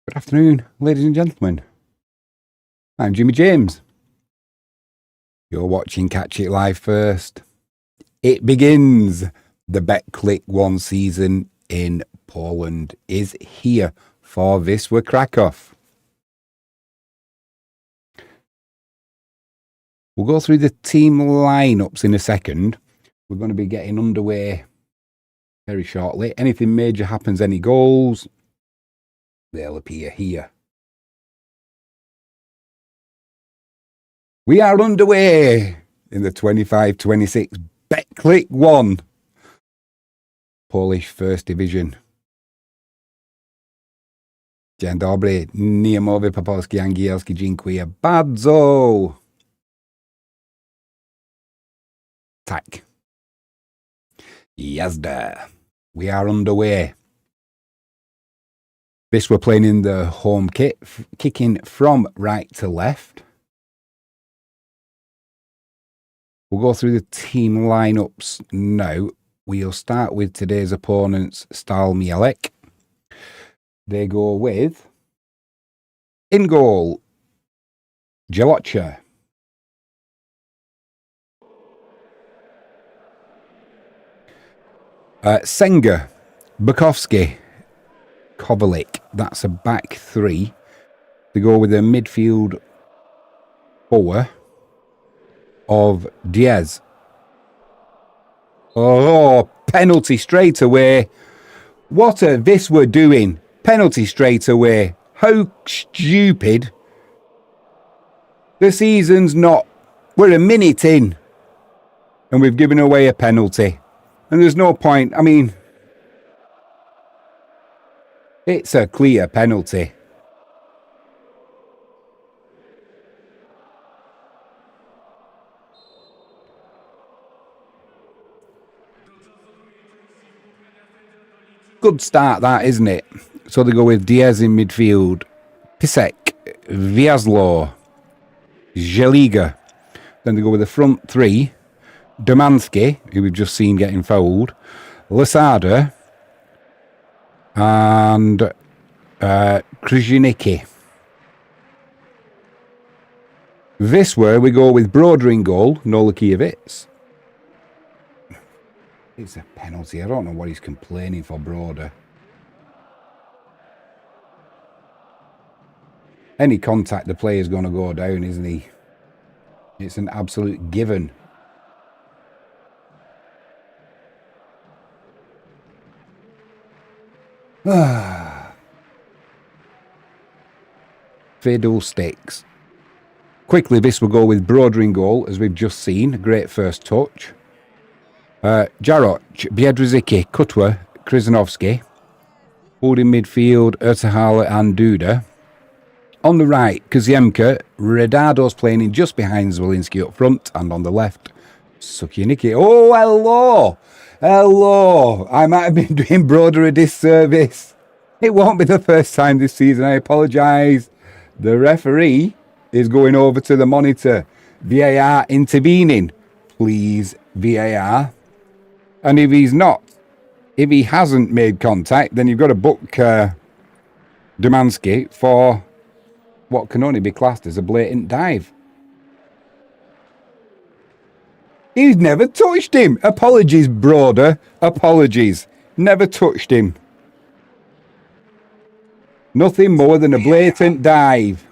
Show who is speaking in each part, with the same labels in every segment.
Speaker 1: Good afternoon, ladies and gentlemen. I'm Jimmy James. You're watching Catch It Live First. It begins. The Betclic 1 season in Poland is here for Wisla Krakow. We'll go through the team lineups in a second. We're going to be getting underway very shortly. Anything major happens, any goals, they'll appear here. We are underway in the 25-26 Betclic 1 Polish First Division. Dzień dobry, nie mówię po polski, angielski, dziękuję bardzo. Tak. Jazda. We are underway. This we're playing in the home kit, kicking from right to left. We'll go through the team lineups now. We'll start with today's opponents, Stal Mielec. They go with, in goal, Jalocha. Senga, Bukowski, Kovalik. That's a back three. They go with a midfield four of Diaz. Oh, penalty straight away. What are this we're doing? Penalty straight away. How stupid. The season's not. We're a minute in. And we've given away a penalty. And there's no point. I mean, it's a clear penalty. Good start, that, isn't it? So they go with Diaz in midfield, Pisek, Wiaslo, Jeliga. Then they go with the front three, Domansky, who we've just seen getting fouled, Lasada, and Krzyżnicki. This way we go with Broder in goal, Nolakiewicz. It's a penalty. I don't know what he's complaining for, Broder. Any contact, the player's going to go down, isn't he? It's an absolute given. Fiddlesticks. Quickly, this will go with Broder in goal, as we've just seen. Great first touch. Jaroch, Biedrzycki, Kutwa, Krzyżanowski. Holding midfield, Ertahala and Duda. On the right, Kaziemka, Redado's playing in just behind Zwolinski up front. And on the left, Sukieniki. Oh, hello! Hello! I might have been doing Broder a disservice. It won't be the first time this season, I apologise. The referee is going over to the monitor. VAR intervening. Please, VAR. And if he's not, if he hasn't made contact, then you've got to book Domansky for what can only be classed as a blatant dive. He's never touched him. Apologies, Broder. Apologies. Never touched him. Nothing more than a blatant dive.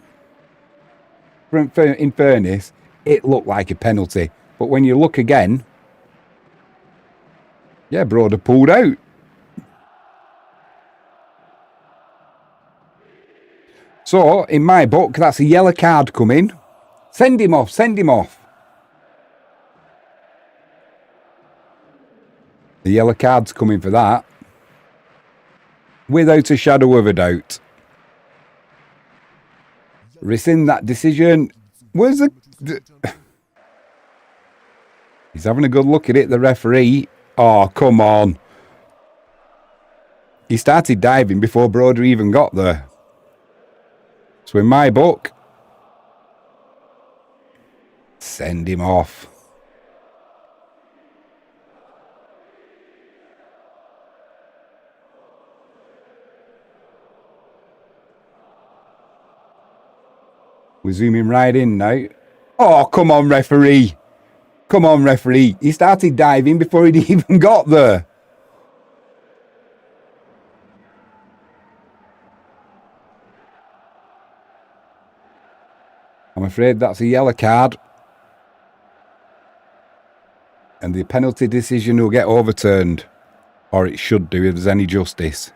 Speaker 1: In fairness, it looked like a penalty. But when you look again, yeah, Broder pulled out. So, in my book, that's a yellow card coming. Send him off, send him off. The yellow card's coming for that. Without a shadow of a doubt. Rescind that decision. Where's the... He's having a good look at it, the referee. Oh, come on. He started diving before Broder even got there. So in my book, send him off. We're zooming right in now. Oh, come on, referee. Come on, referee. He started diving before he'd even got there. I'm afraid that's a yellow card. And the penalty decision will get overturned. Or it should do if there's any justice.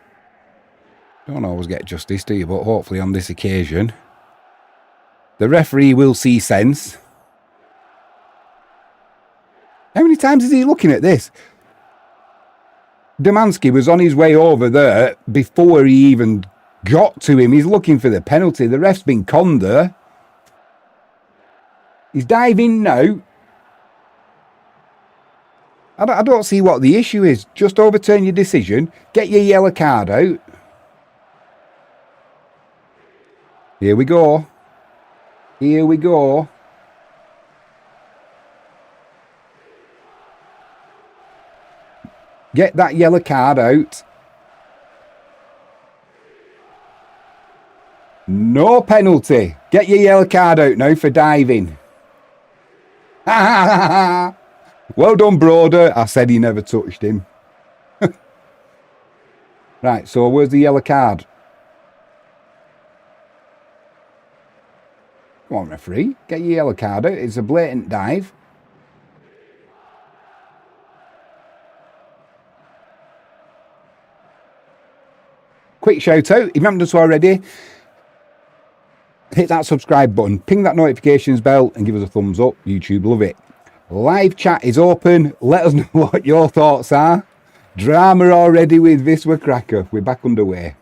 Speaker 1: Don't always get justice, do you? But hopefully on this occasion, the referee will see sense. How many times is he looking at this? Domanski was on his way over there before he even got to him. He's looking for the penalty. The ref's been conned there. He's diving now. I don't see what the issue is. Just overturn your decision. Get your yellow card out. Here we go. Here we go. Get that yellow card out. No penalty. Get your yellow card out now for diving. Well done, Broder. I said he never touched him. Right, so where's the yellow card? Come on, referee. Get your yellow card out. It's a blatant dive. Quick shout out. If you haven't done so already, hit that subscribe button, ping that notifications bell and give us a thumbs up. YouTube love it. Live chat is open. Let us know what your thoughts are. Drama already with Wisla Krakow. We're back underway.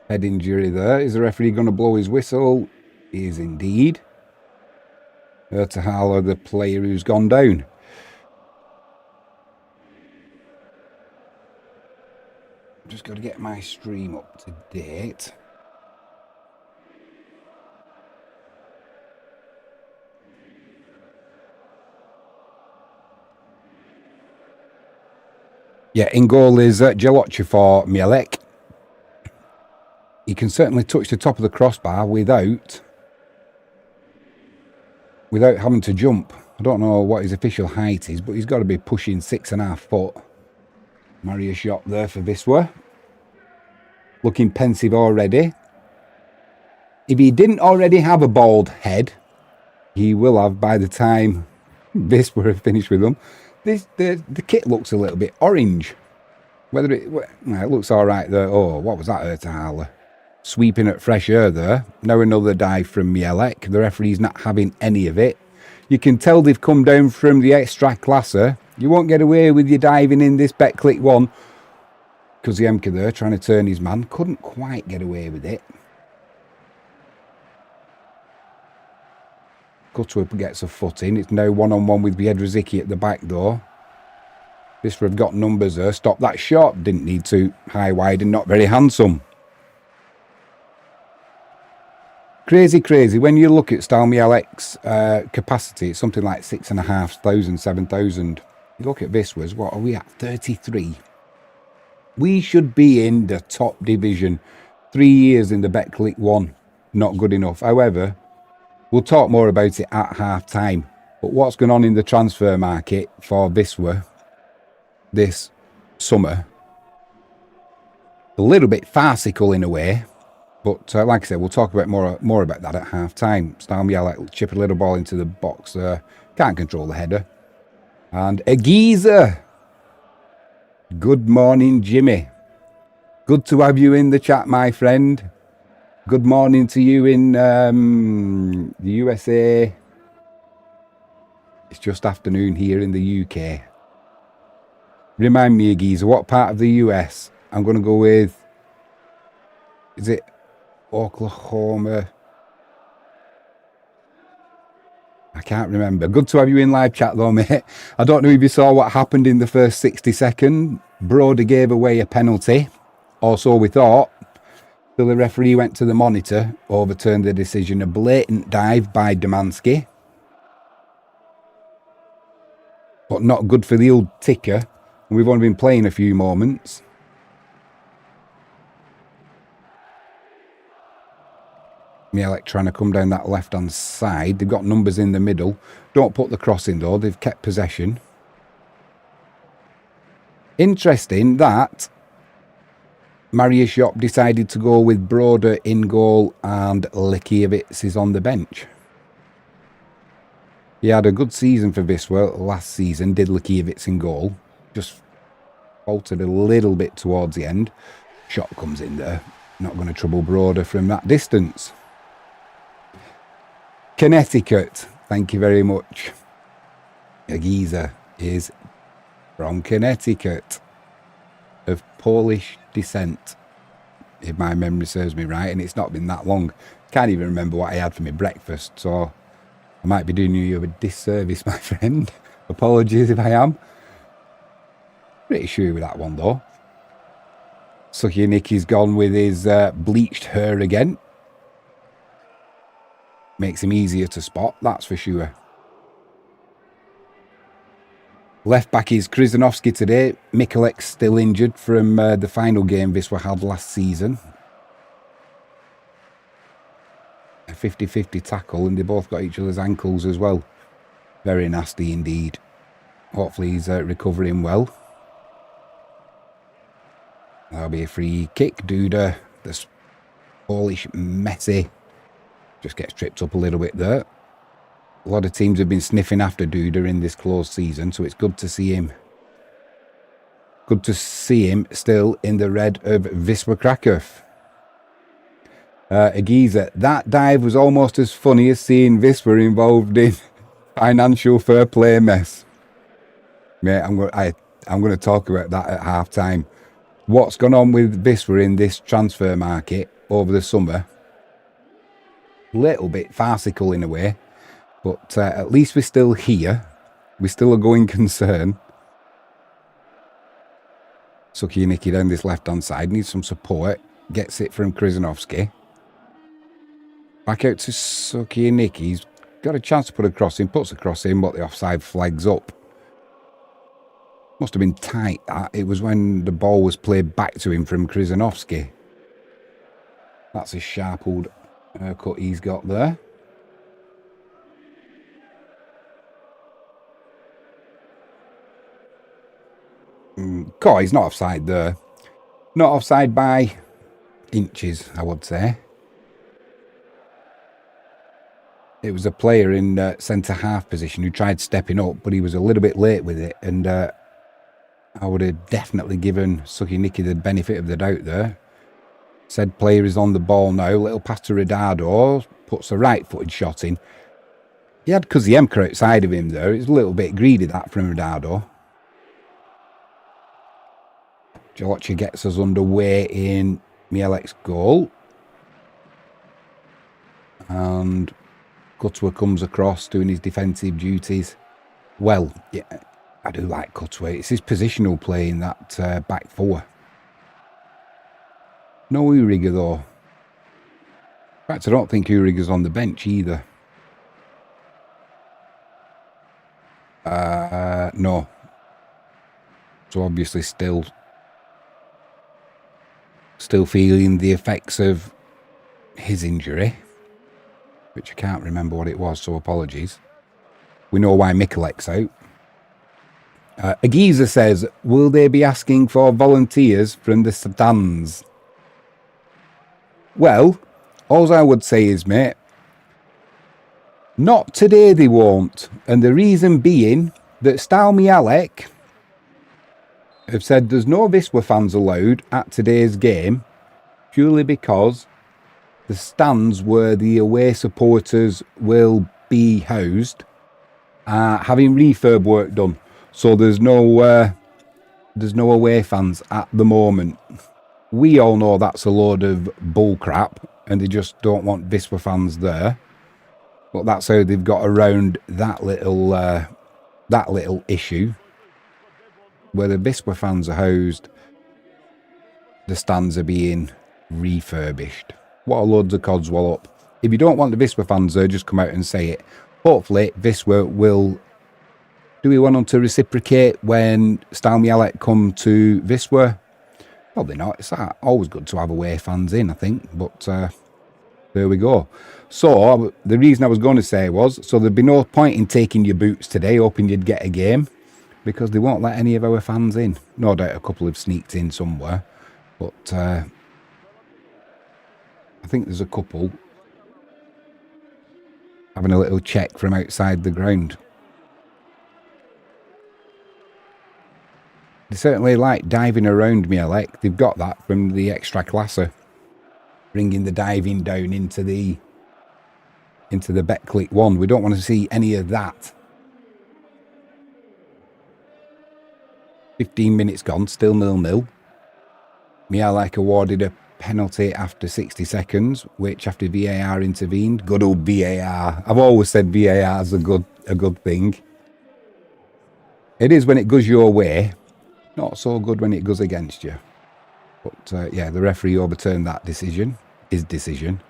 Speaker 1: Head injury there. Is the referee going to blow his whistle? He is indeed. Ertahala, the player who's gone down. Just got to get my stream up to date. Yeah, in goal is Stal for Mielec. He can certainly touch the top of the crossbar without having to jump. I don't know what his official height is, but he's got to be pushing 6.5 foot. Mario shot there for Wisla. Looking pensive already. If he didn't already have a bald head, he will have by the time Wisla have finished with them. The kit looks a little bit orange. Whether it looks all right there. Oh, what was that, Ertahala? Sweeping at fresh air there. Now another dive from Mielec. The referee's not having any of it. You can tell they've come down from the extra classer. You won't get away with your diving in this Betclic one. Because the Emka there trying to turn his man. Couldn't quite get away with it. Cutworth gets a foot in. It's now one-on-one with Biedrzycki at the back door. This have got numbers there. Stop that shot. Didn't need to. High, wide and not very handsome. Crazy, crazy. When you look at Stal Mielec's capacity, it's something like 6,500, 7,000. You look at Wisla's, what are we at? 33. We should be in the top division. 3 years in the Betclic 1. Not good enough. However, we'll talk more about it at half time. But what's going on in the transfer market for Wisla this summer? A little bit farcical in a way. But like I said, we'll talk about more about that at half time. Stal Mielec chip a little ball into the box there. Can't control the header. And a geezer. Good morning, Jimmy. Good to have you in the chat, my friend. Good morning to you in the USA. It's just afternoon here in the UK. Remind me, geezer, what part of the US? I'm going to go with... Is it Oklahoma? I can't remember. Good to have you in live chat though, mate. I don't know if you saw what happened in the first 60 seconds. Broder gave away a penalty, or so we thought. So the referee went to the monitor, overturned the decision. A blatant dive by Domanski. But not good for the old ticker. And we've only been playing a few moments. Mielec trying to come down that left-hand side. They've got numbers in the middle. Don't put the cross in, though. They've kept possession. Interesting that Mariusz Shop decided to go with Broder in goal and Lekiewicz is on the bench. He had a good season for Wisla last season, did Lekiewicz in goal. Just faltered a little bit towards the end. Shot comes in there. Not going to trouble Broder from that distance. Connecticut, thank you very much. Agiza is from Connecticut, of Polish descent, if my memory serves me right, and it's not been that long. Can't even remember what I had for my breakfast, so I might be doing you a disservice, my friend. Apologies if I am. Pretty sure with that one, though. Sucky Nicky's gone with his bleached hair again. Makes him easier to spot, that's for sure. Left back is Krizanovski today. Mikulek still injured from the final game Wisla had last season. A 50-50 tackle, and they both got each other's ankles as well. Very nasty indeed. Hopefully he's recovering well. That'll be a free kick. Duda, the Polish Messi, just gets tripped up a little bit there. A lot of teams have been sniffing after Duda in this closed season, so it's good to see him. Good to see him still in the red of Wisla Krakow. Agiza, that dive was almost as funny as seeing Wisla involved in financial fair play mess. Mate, I'm going to talk about that at half time. What's gone on with Wisla in this transfer market over the summer? A little bit farcical in a way, but at least we're still here. We're still a going concern. Sucky Nicky down this left-hand side. Needs some support. Gets it from Krizanovski. Back out to Sucky Nicky. He's got a chance to put a cross in. Puts a cross in, but the offside flags up. Must have been tight, that. It was when the ball was played back to him from Krizanovski. That's a sharp old cut he's got there. He's not offside there. Not offside by inches, I would say. It was a player in centre-half position who tried stepping up, but he was a little bit late with it, and I would have definitely given Sucky Nicky the benefit of the doubt there. Said player is on the ball now. Little pass to Ronaldo. Puts a right-footed shot in. He had Kuziemka outside of him there. It's a little bit greedy, that, from Ronaldo. Jalocha gets us underway in Mielec's goal. And Kutwa comes across doing his defensive duties. Well, yeah, I do like Kutwa. It's his positional play in that back four. No Uriga, though. In fact, I don't think Uriga's on the bench either. No. So obviously still feeling the effects of his injury, which I can't remember what it was, so apologies. We know why Mikulek's out. Agiza says, will they be asking for volunteers from the stands? Well, all I would say is, mate, not today they won't. And the reason being that Stal Mielec have said there's no Wisla fans allowed at today's game, purely because the stands where the away supporters will be housed are having refurb work done. So there's no away fans at the moment. We all know that's a load of bull crap, and they just don't want Wisla fans there. But that's how they've got around that little issue. Where the Wisla fans are housed, the stands are being refurbished. What a loads of codswall up. If you don't want the Wisla fans there, just come out and say it. Hopefully, Wisla will... Do we want them to reciprocate when Stal Mielec come to Wisla? Probably not. It's always good to have away fans in, I think. But There we go. So, the reason I was going to say was, so there'd be no point in taking your boots today, hoping you'd get a game, because they won't let any of our fans in. No doubt a couple have sneaked in somewhere, but I think there's a couple having a little check from outside the ground. They certainly like diving around Mielec. They've got that from the Ekstraklasa, bringing the diving down into the Betclic 1. We don't want to see any of that. 15 minutes gone, still 0-0. Mielec awarded a penalty after 60 seconds, which after VAR intervened. Good old VAR. I've always said VAR is a good thing. It is when it goes your way. Not so good when it goes against you. But yeah, the referee overturned that decision, his decision,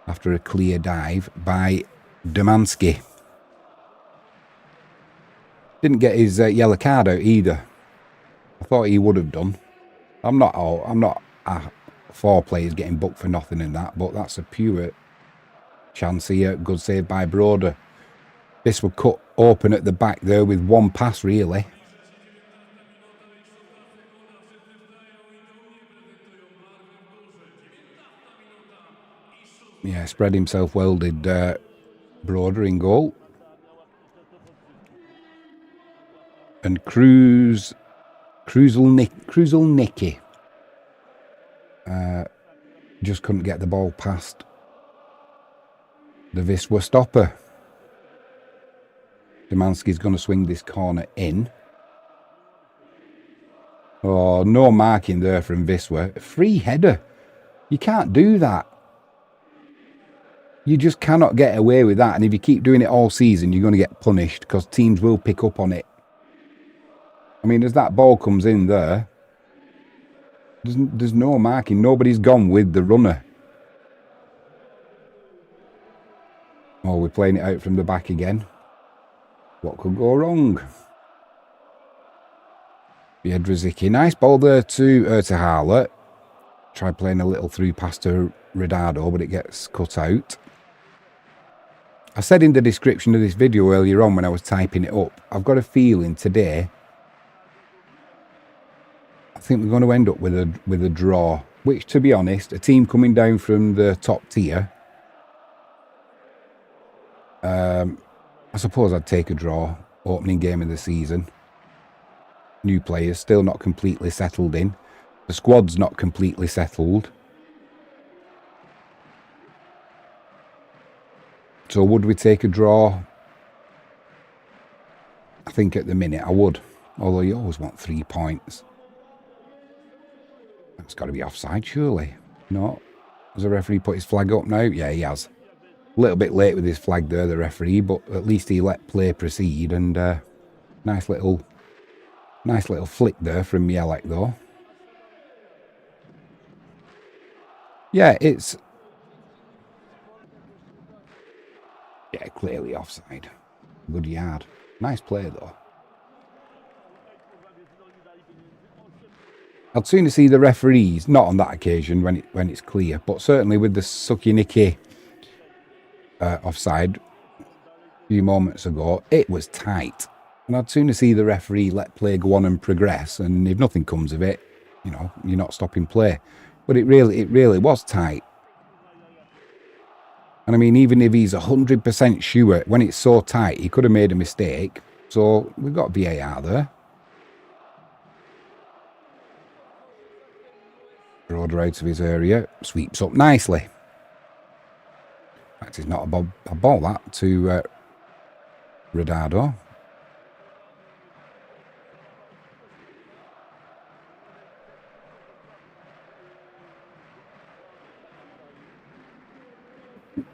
Speaker 1: after a clear dive by Domansky. Didn't get his yellow card out either. I thought he would have done. I'm not for players getting booked for nothing in that, but that's a pure chance here. Good save by Broder. This will cut open at the back there with one pass, really. Yeah, spread himself well, did Broder in goal. And Kruzelnicki just couldn't get the ball past the Wisła stopper. Domansky's going to swing this corner in. Oh, no marking there from Wisła. Free header. You can't do that. You just cannot get away with that. And if you keep doing it all season, you're going to get punished because teams will pick up on it. I mean, as that ball comes in there, there's no marking. Nobody's gone with the runner. Oh, we're playing it out from the back again. What could go wrong? Biedrzycki. Nice ball there to Ertehala. Tried playing a little through pass to Redado, but it gets cut out. I said in the description of this video earlier on when I was typing it up, I've got a feeling today I think we're going to end up with a draw, which, to be honest, a team coming down from the top tier, I suppose I'd take a draw. Opening game of the season. New players still not completely settled in. The squad's not completely settled. So would we take a draw? I think at the minute I would. Although you always want 3 points. It's got to be offside, surely. No. Has the referee put his flag up now? Yeah, he has. A little bit late with his flag there, the referee, but at least he let play proceed. And nice little flick there from Mielec, though. Yeah, it's... yeah, clearly offside. Good yard. Nice play, though. I'd sooner see the referees, not on that occasion when it's clear, but certainly with the Sukiniki offside a few moments ago, it was tight. And I'd sooner see the referee let play go on and progress, and if nothing comes of it, you know, you're not stopping play. But it really was tight. And I mean, even if he's 100% sure, when it's so tight, he could have made a mistake. So we've got VAR there. Broder out of his area, sweeps up nicely. In fact, it's not a ball that to Redado.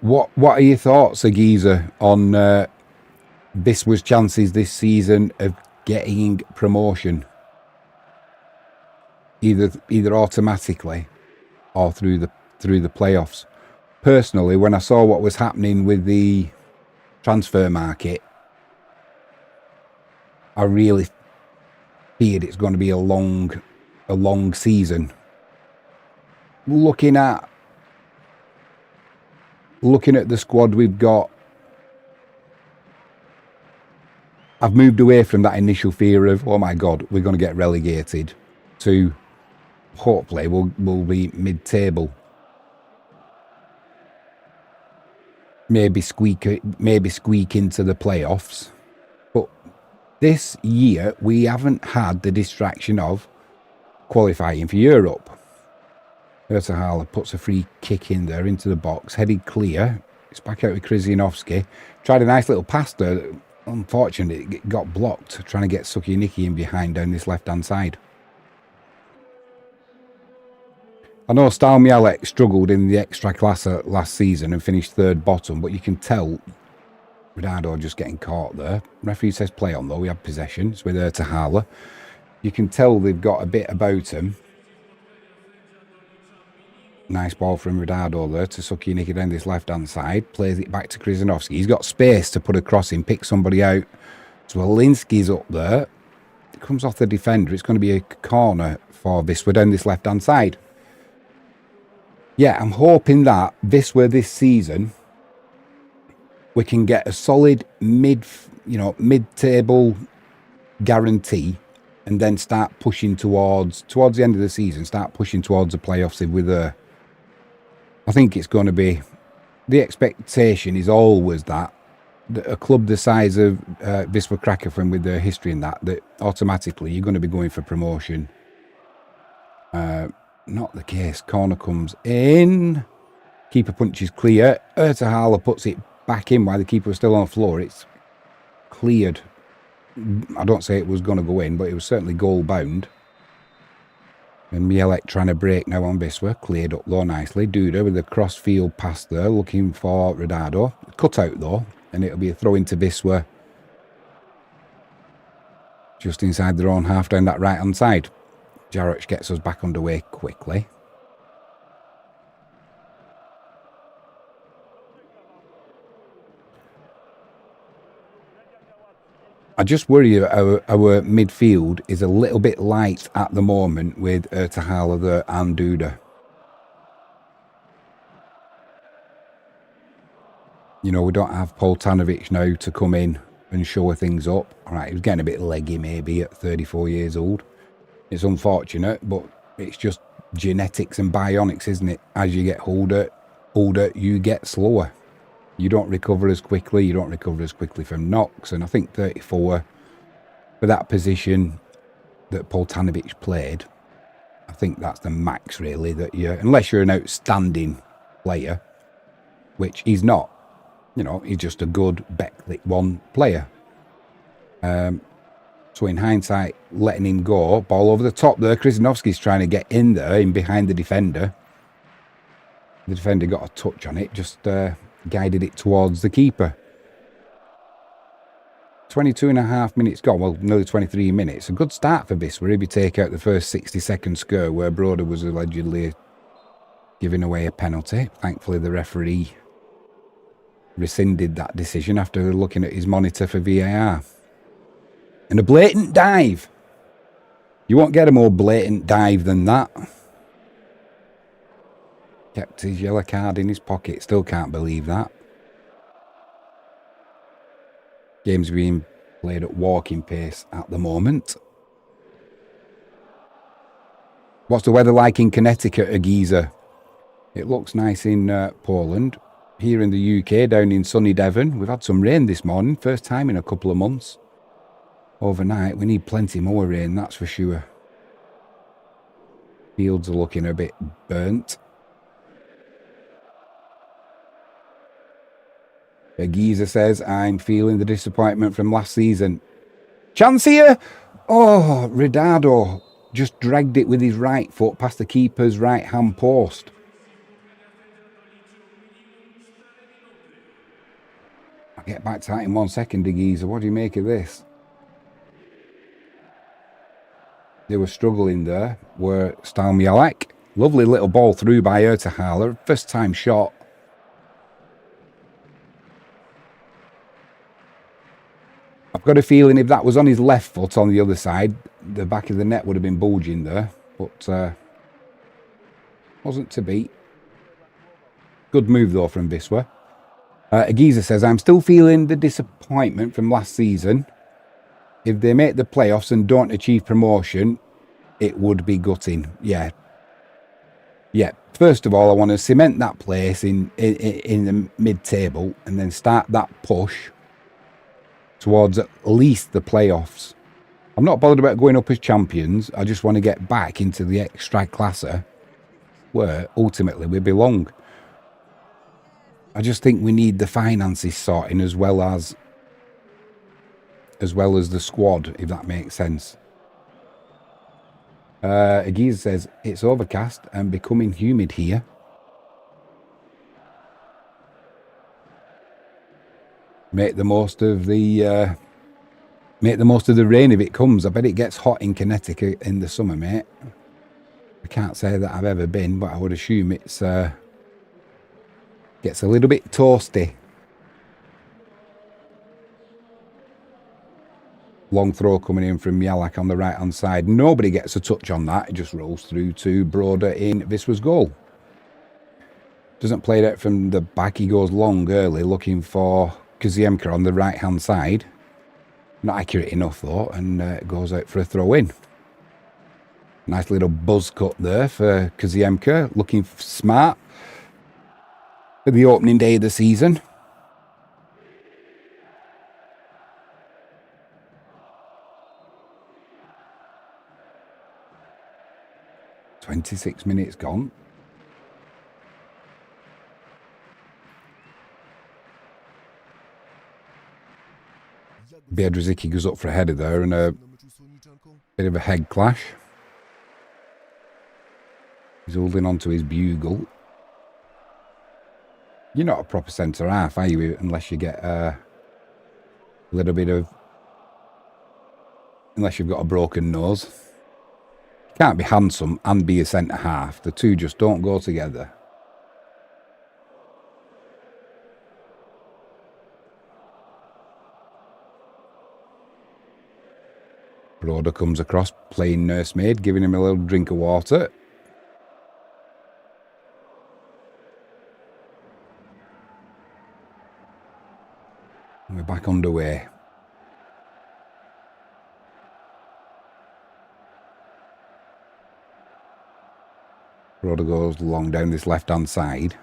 Speaker 1: What are your thoughts, Agiza, on Wisła's chances this season of getting promotion? Either automatically or through the playoffs. Personally, when I saw what was happening with the transfer market, I really feared it's going to be a long season. Looking at looking at the squad we've got, I've moved away from that initial fear of, oh my God, we're going to get relegated, to hopefully we'll be mid-table. Maybe squeak into the playoffs. But this year, we haven't had the distraction of qualifying for Europe. Ertahala puts a free kick in there into the box, headed clear. It's back out with Krzyzanowski. Tried a nice little pass there. Unfortunately, it got blocked, trying to get Suki Nicky in behind down this left-hand side. I know Stal Mielec struggled in the Ekstraklasa last season and finished third bottom, but you can tell Ronaldo just getting caught there. Referee says play on though, we have possession. It's with Ertahala. You can tell they've got a bit about him. Nice ball from Ronaldo there to Suki Nicky down this left-hand side. Plays it back to Krzyzanowski. He's got space to put a cross in, pick somebody out. Zwolinski's up there. It comes off the defender. It's going to be a corner for Wisła down this left-hand side. Yeah, I'm hoping that Wisła this season, we can get a solid mid-table guarantee, and then start pushing towards the end of the season, start pushing towards the playoffs if we're there. I think it's going to be, the expectation is always that a club the size of Wisla Krakow, and with their history in that automatically you're going to be going for promotion. Not the case. Corner comes in. Keeper punches clear. Ertahala puts it back in while the keeper was still on the floor. It's cleared. I don't say it was going to go in, but it was certainly goal bound. And Mielec trying to break now on Wisła. Cleared up though nicely. Duda with a cross field pass there, looking for Ronaldo. Cut out though, and it'll be a throw into Wisła. Just inside their own half down that right hand side. Jarocz gets us back underway quickly. I just worry our midfield is a little bit light at the moment with Ertahala there and Duda. You know, we don't have Poltanovic now to come in and shore things up. All right, he was getting a bit leggy maybe at 34 years old. It's unfortunate, but it's just genetics and bionics, isn't it? As you get older, you get slower. You don't recover as quickly. You don't recover as quickly from knocks. And I think 34, for that position that Poltanovic played, I think that's the max, really, that you, unless you're an outstanding player, which he's not. You know, he's just a good Betclic 1 player. So in hindsight, letting him go, ball over the top there. Krzyzanowski's trying to get in there, in behind the defender. The defender got a touch on it, just guided it towards the keeper. 22.5 minutes gone, well, nearly 23 minutes. A good start for Wisła if you take out the first 60-second scare where Broder was allegedly giving away a penalty. Thankfully, the referee rescinded that decision after looking at his monitor for VAR. And a blatant dive. You won't get a more blatant dive than that. Kept his yellow card in his pocket. Still can't believe that. Game's being played at walking pace at the moment. What's the weather like in Connecticut, Agiza? It looks nice in Poland. Here in the UK, down in sunny Devon, we've had some rain this morning. First time in a couple of months. Overnight, we need plenty more rain, that's for sure. Fields are looking a bit burnt. Giza says, I'm feeling the disappointment from last season. Chance here! Oh, Ronaldo just dragged it with his right foot past the keeper's right-hand post. I'll get back to that in 1 second, Giza. What do you make of this? They were struggling there, were Stal Mielec. Lovely little ball through by Ertahala. First time shot. I've got a feeling if that was on his left foot on the other side, the back of the net would have been bulging there. But wasn't to be. Good move though from Wisła. Agiza says, I'm still feeling the disappointment from last season. If they make the playoffs and don't achieve promotion, it would be gutting. Yeah. Yeah. First of all, I want to cement that place in the mid-table and then start that push towards at least the playoffs. I'm not bothered about going up as champions. I just want to get back into the Ekstraklasa where ultimately we belong. I just think we need the finances sorting as well as the squad, if that makes sense. Agiza says, it's overcast and becoming humid here. Make the most of the rain if it comes. I bet it gets hot in Connecticut in the summer, mate. I can't say that I've ever been, but I would assume it's gets a little bit toasty. Long throw coming in from Mielec on the right-hand side. Nobody gets a touch on that. It just rolls through to Broder in Wisła's goal. Doesn't play it from the back. He goes long early looking for Kaziemka on the right-hand side. Not accurate enough, though, and goes out for a throw-in. Nice little buzz cut there for Kaziemka. Looking smart for the opening day of the season. "26 minutes gone." Biedrzycki goes up for a header there and a bit of a head clash. He's holding on to his bugle. You're not a proper centre half, are you? Unless you get a little bit of... Unless you've got a broken nose. You can't be handsome and be a centre half. The two just don't go together. Broder comes across, playing nursemaid, giving him a little drink of water. We're back underway. Broder goes long down this left-hand side.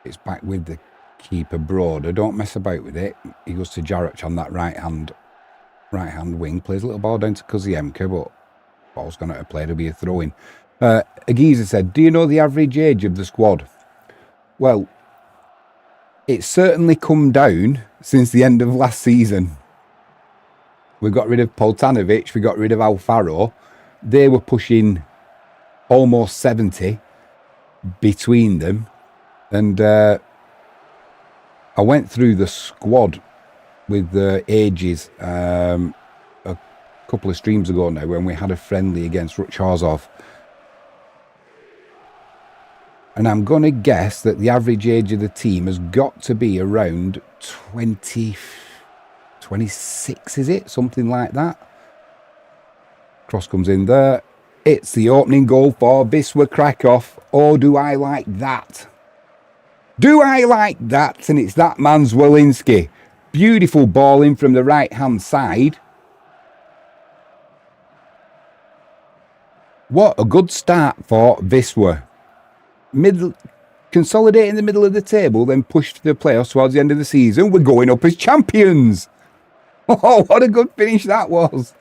Speaker 1: It's back with the keeper, Broder. Don't mess about with it. He goes to Jarach on that right-hand wing. Plays a little ball down to Kaziemka, but ball's gone out of play. It'll be a throw-in. Agiza said, do you know the average age of the squad? Well, it's certainly come down since the end of last season. We got rid of Poltanovic. We got rid of Alfaro. They were pushing almost 70 between them. And I went through the squad with the ages a couple of streams ago now when we had a friendly against Ruchazov. And I'm going to guess that the average age of the team has got to be around 26, is it? Something like that. Cross comes in there. It's the opening goal for Wisla Krakow. Oh, do I like that? Do I like that? And it's that man Zwolinski. Beautiful ball in from the right-hand side. What a good start for Wisła. Consolidate in the middle of the table, then push to the playoffs towards the end of the season. We're going up as champions. Oh, what a good finish that was.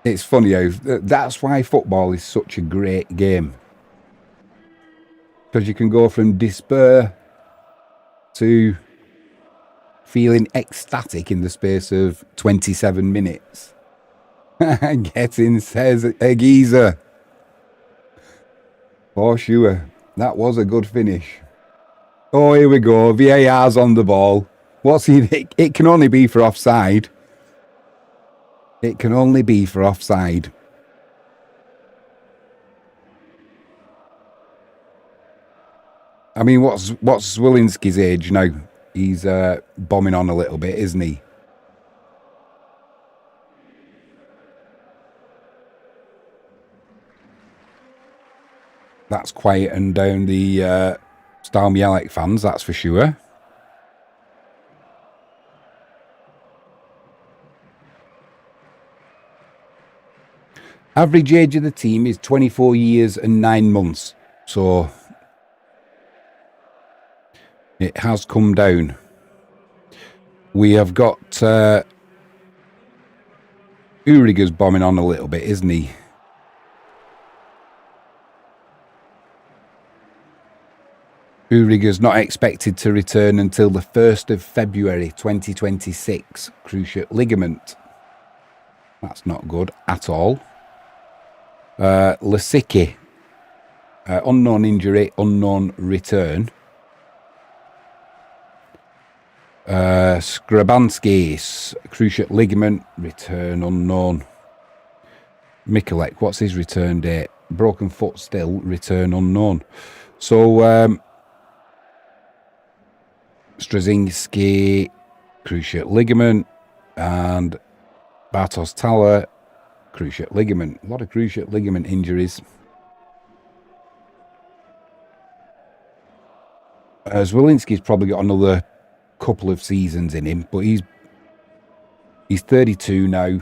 Speaker 1: It's funny how that's why football is such a great game. Because you can go from despair to feeling ecstatic in the space of 27 minutes. Get in, says Agiza. For sure. That was a good finish. Oh, here we go. VAR's on the ball. What's he? It can only be for offside. It can only be for offside. I mean, what's Zwolinski's age now? He's bombing on a little bit, isn't he? That's quietened down the Stal Mielec fans, that's for sure. Average age of the team is 24 years and 9 months. So it has come down. We have got Uriger's bombing on a little bit, isn't he? Uriger's not expected to return until the 1st of February 2026. Cruciate ligament. That's not good at all. Lasicki. Unknown injury, unknown return. Skrabanskis, cruciate ligament, return unknown. Mikulek, what's his return date? Broken foot still, return unknown. So, Straczynski, cruciate ligament, and Bartosz Tala, cruciate ligament. A lot of cruciate ligament injuries. Zwolinski's probably got another couple of seasons in him, but he's 32 now.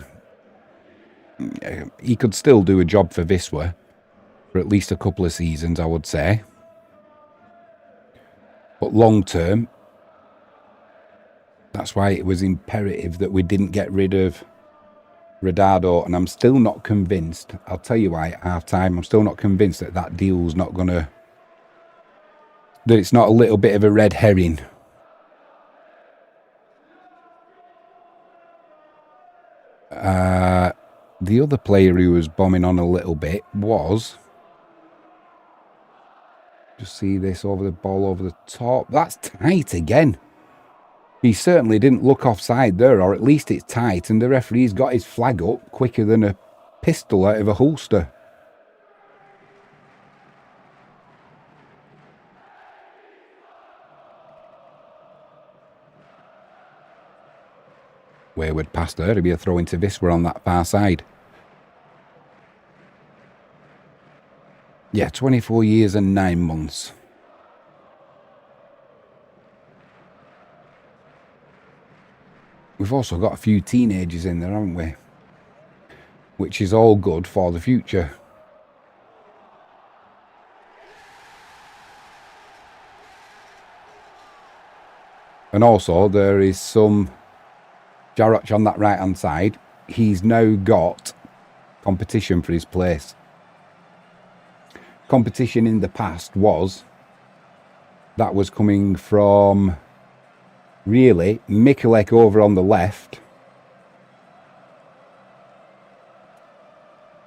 Speaker 1: He could still do a job for Wisla for at least a couple of seasons, I would say. But long term, that's why it was imperative that we didn't get rid of Radado, and I'm still not convinced. I'll tell you why at half time. I'm still not convinced that that deal's not going to, that it's not a little bit of a red herring. The other player who was bombing on a little bit was, just see this over the ball over the top. That's tight again. He certainly didn't look offside there, or at least it's tight, and the referee's got his flag up quicker than a pistol out of a holster. Wayward pass there. It'll be a throw into Wisla on that far side. Yeah, 24 years and 9 months. We've also got a few teenagers in there, haven't we? Which is all good for the future. And also, there is some Jaroch on that right-hand side. He's now got competition for his place. Competition in the past was, that was coming from, really, Mikulek over on the left,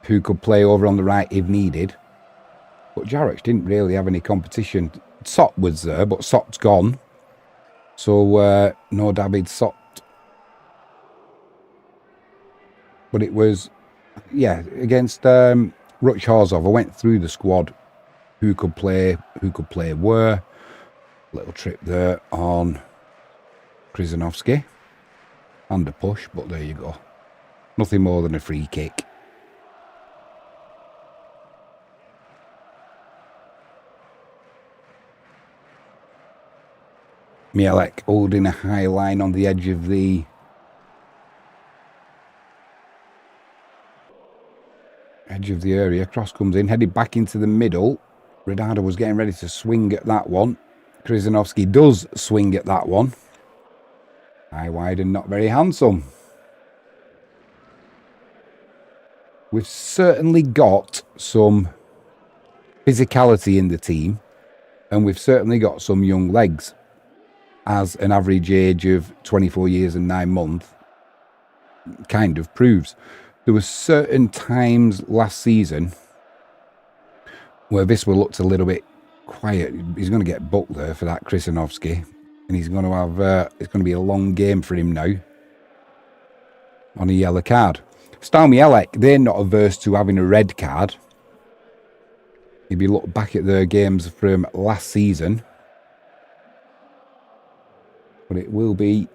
Speaker 1: who could play over on the right if needed. But Jaroch didn't really have any competition. Sot was there, but Sot's gone. So, no David Sot. But it was, yeah, against Ruchhozov. I went through the squad, who could play where. Little trip there on Krizanovsky. And a push, but there you go. Nothing more than a free kick. Mielec holding a high line on the edge of the area. Cross comes in, headed back into the middle. Radado was getting ready to swing at that one. Krizanovsky does swing at that one. High wide and not very handsome. We've certainly got some physicality in the team, and we've certainly got some young legs, as an average age of 24 years and 9 months kind of proves. There were certain times last season where Wisla looked a little bit quiet. He's going to get booked there for that Krizanovsky, and he's going to have it's going to be a long game for him now on a yellow card. Stal Mielec, they're not averse to having a red card. If you look back at their games from last season, but it will be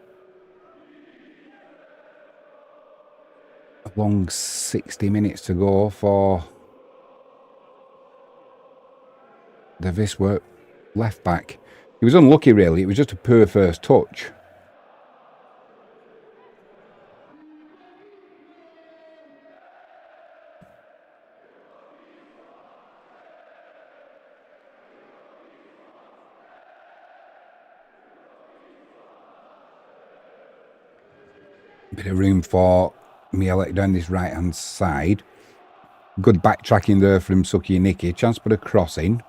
Speaker 1: a long 60 minutes to go for the Wisla left back. He was unlucky, really. It was just a poor first touch. Bit of room for Mielec down this right-hand side. Good backtracking there from Sukianiki. Chance to put a cross in.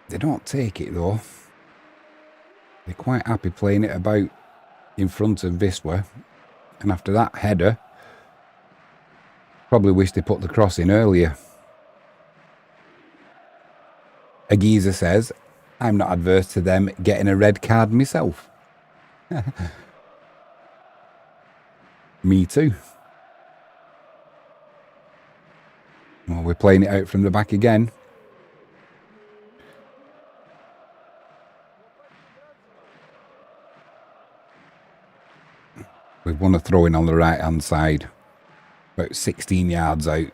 Speaker 1: They don't take it, though. They're quite happy playing it about in front of Wisla. And after that header, probably wish they put the cross in earlier. Agiza says, I'm not adverse to them getting a red card myself. Me too. Well, we're playing it out from the back again. We've won a throw-in on the right-hand side. About 16 yards out.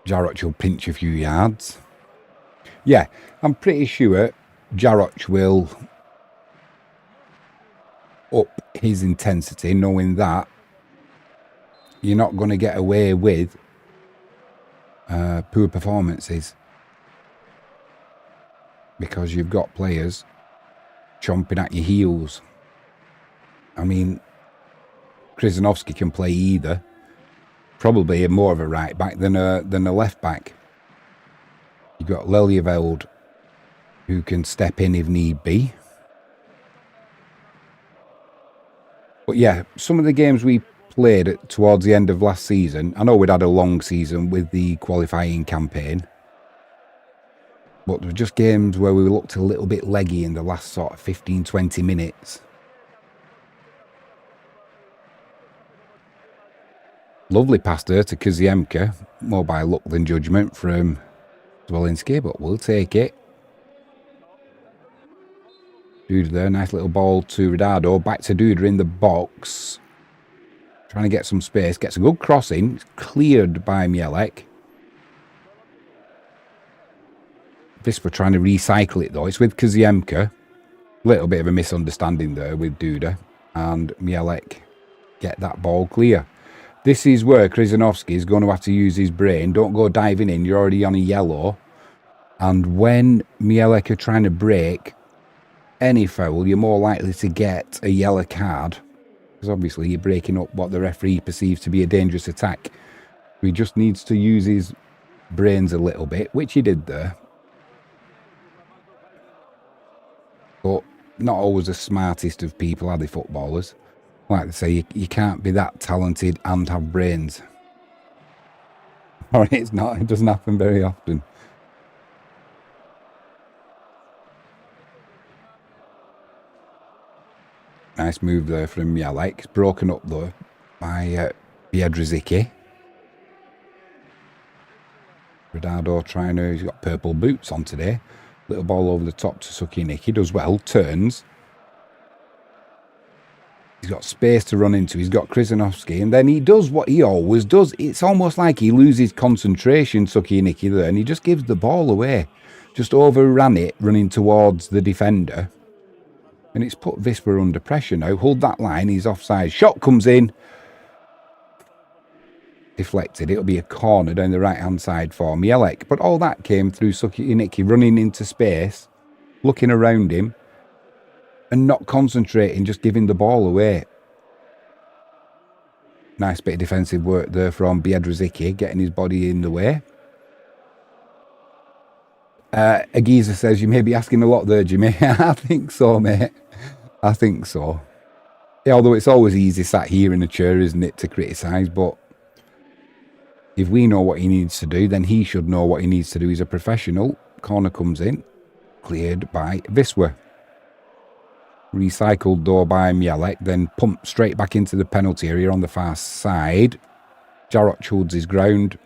Speaker 1: Jaroch will pinch a few yards. Yeah, I'm pretty sure Jaroch will up his intensity, knowing that you're not going to get away with poor performances because you've got players chomping at your heels. I mean, Krzyzanowski can play either. Probably more of a right back than a left back. You've got Lelyeveld, who can step in if need be. But yeah, some of the games we played towards the end of last season, I know we'd had a long season with the qualifying campaign, but there were just games where we looked a little bit leggy in the last sort of 15-20 minutes. Lovely pass there to Kaziemka. More by luck than judgment from Zwolinski, but we'll take it. Duda there, nice little ball to Ridado. Back to Duda in the box. Trying to get some space. Gets a good crossing. It's cleared by Mielec. Wisla trying to recycle it though. It's with Kaziemka. Little bit of a misunderstanding there with Duda. And Mielec get that ball clear. This is where Krzyzanowski is going to have to use his brain. Don't go diving in. You're already on a yellow. And when Mielec are trying to break any foul, you're more likely to get a yellow card. Because obviously you're breaking up what the referee perceives to be a dangerous attack. He just needs to use his brains a little bit, which he did there. But not always the smartest of people, are they, footballers? Like they say, you can't be that talented and have brains. Or it's not, it doesn't happen very often. Nice move there from Mielec. It's broken up though by Biedrzycki. Ridado trying to, he's got purple boots on today. Little ball over the top to Sukinik. He does well, turns. He's got space to run into. He's got Krzyzanowski. And then he does what he always does. It's almost like he loses concentration, Sukianiki, there. And he just gives the ball away. Just overran it, running towards the defender. And it's put Wisla under pressure now. Hold that line. He's offside. Shot comes in. Deflected. It'll be a corner down the right-hand side for Mielec. But all that came through Sukianiki running into space, looking around him. And not concentrating, just giving the ball away. Nice bit of defensive work there from Biedrzycki, getting his body in the way. Agiza says, you may be asking a lot there, Jimmy. I think so, mate. I think so. Yeah, although it's always easy sat here in a chair, isn't it, to criticise. But if we know what he needs to do, then he should know what he needs to do. He's a professional. Corner comes in. Cleared by Wisla. Recycled though by Mielec, then pumped straight back into the penalty area on the far side. Jaroch holds his ground.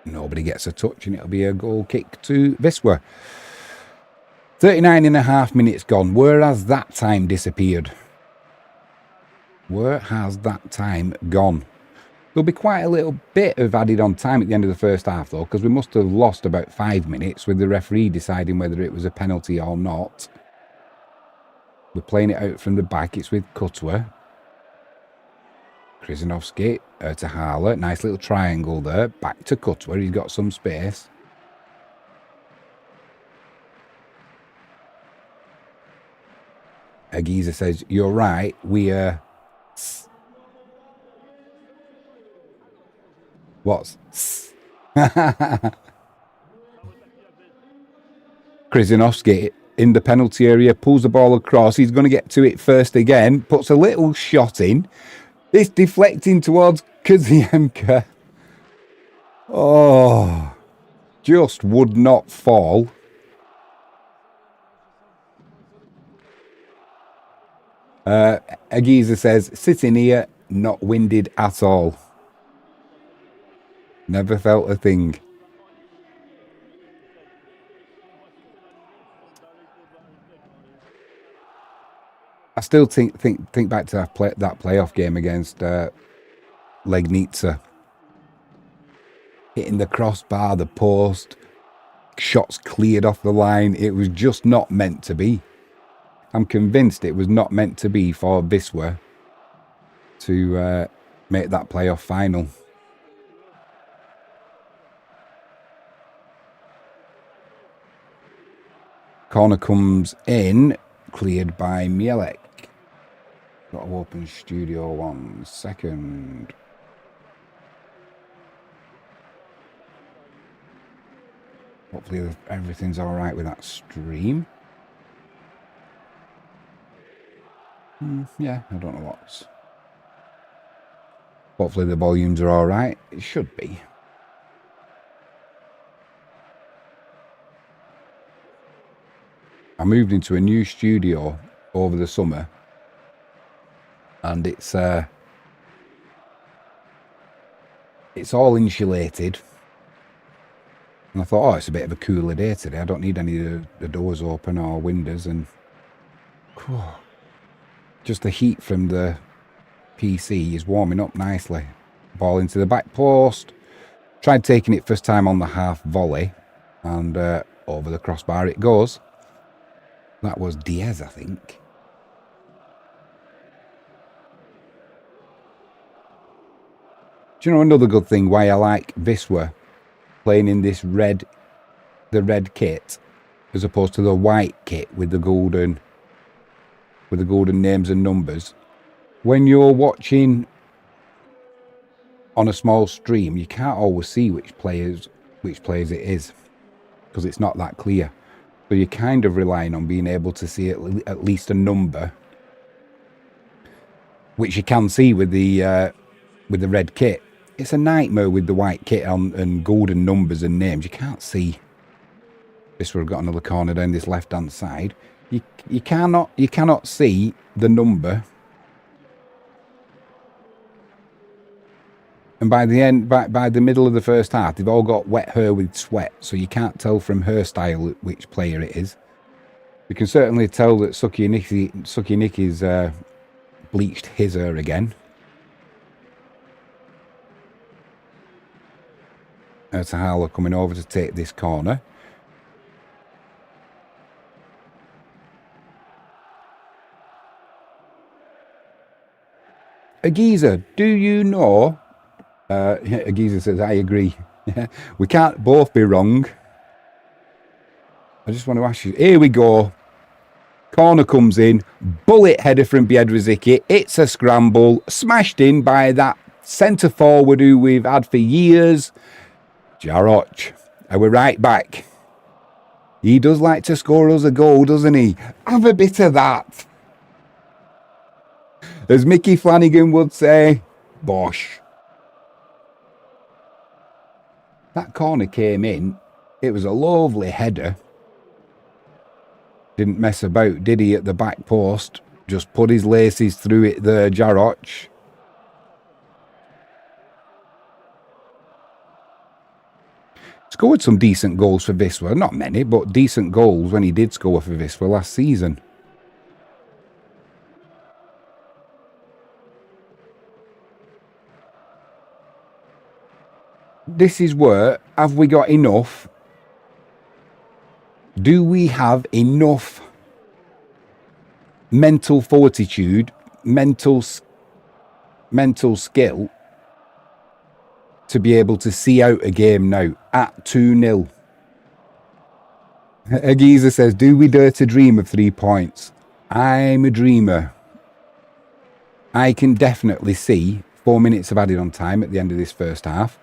Speaker 1: Nobody gets a touch and it'll be a goal kick to Wisla. 39.5 minutes gone. Where has that time disappeared? Where has that time gone? There'll be quite a little bit of added on time at the end of the first half, though, because we must have lost about 5 minutes with the referee deciding whether it was a penalty or not. We're playing it out from the back. It's with Kutwa. Krizanovski to Harler. Nice little triangle there. Back to Kutwa. He's got some space. Agiza says, you're right. We What's... Krizanovski in the penalty area. Pulls the ball across. He's going to get to it first again. Puts a little shot in. It's deflecting towards Kaziemka. Oh, just would not fall. Agiza says, sitting here, not winded at all. Never felt a thing. I still think back to that playoff game against Legnica. Hitting the crossbar, the post, shots cleared off the line. It was just not meant to be. I'm convinced it was not meant to be for Wisła to make that playoff final. Corner comes in, cleared by Mielec. Got to open studio 1 second. Hopefully everything's all right with that stream. Yeah, I don't know what's... Hopefully the volumes are all right. It should be. I moved into a new studio over the summer. And it's all insulated. And I thought, oh, it's a bit of a cooler day today. I don't need any of the doors open or windows. And just the heat from the PC is warming up nicely. Ball into the back post. Tried taking it first time on the half volley. And over the crossbar it goes. That was Diaz, I think. Do you know another good thing why I like Wisła playing in this red kit as opposed to the white kit with the golden names and numbers? When you're watching on a small stream, you can't always see which players it is because it's not that clear. So you're kind of relying on being able to see at least a number, which you can see with the red kit. It's a nightmare with the white kit on and golden numbers and names. You can't see. This we've got another corner down this left-hand side. You cannot see the number. And by the middle of the first half, they've all got wet hair with sweat, so you can't tell from hairstyle which player it is. You can certainly tell that Sucky Nicky's bleached his hair again. Harlow coming over to take this corner. Agiza, do you know? Agiza says, I agree. We can't both be wrong. I just want to ask you. Here we go. Corner comes in. Bullet header from Biedrzycki. It's a scramble. Smashed in by that centre forward who we've had for years. Jaroch, our right back. He does like to score us a goal, doesn't he? Have a bit of that. As Mickey Flanagan would say, bosh. That corner came in. It was a lovely header. Didn't mess about, did he, at the back post? Just put his laces through it there, Jaroch. Scored some decent goals for Wisła. Not many, but decent goals when he did score for Wisła last season. this is where, have we got enough? Do we have enough mental fortitude, mental skill to be able to see out a game now at 2-0? Agiza says, do we dare to dream of 3 points? I'm a dreamer. I can definitely see 4 minutes of added on time at the end of this first half.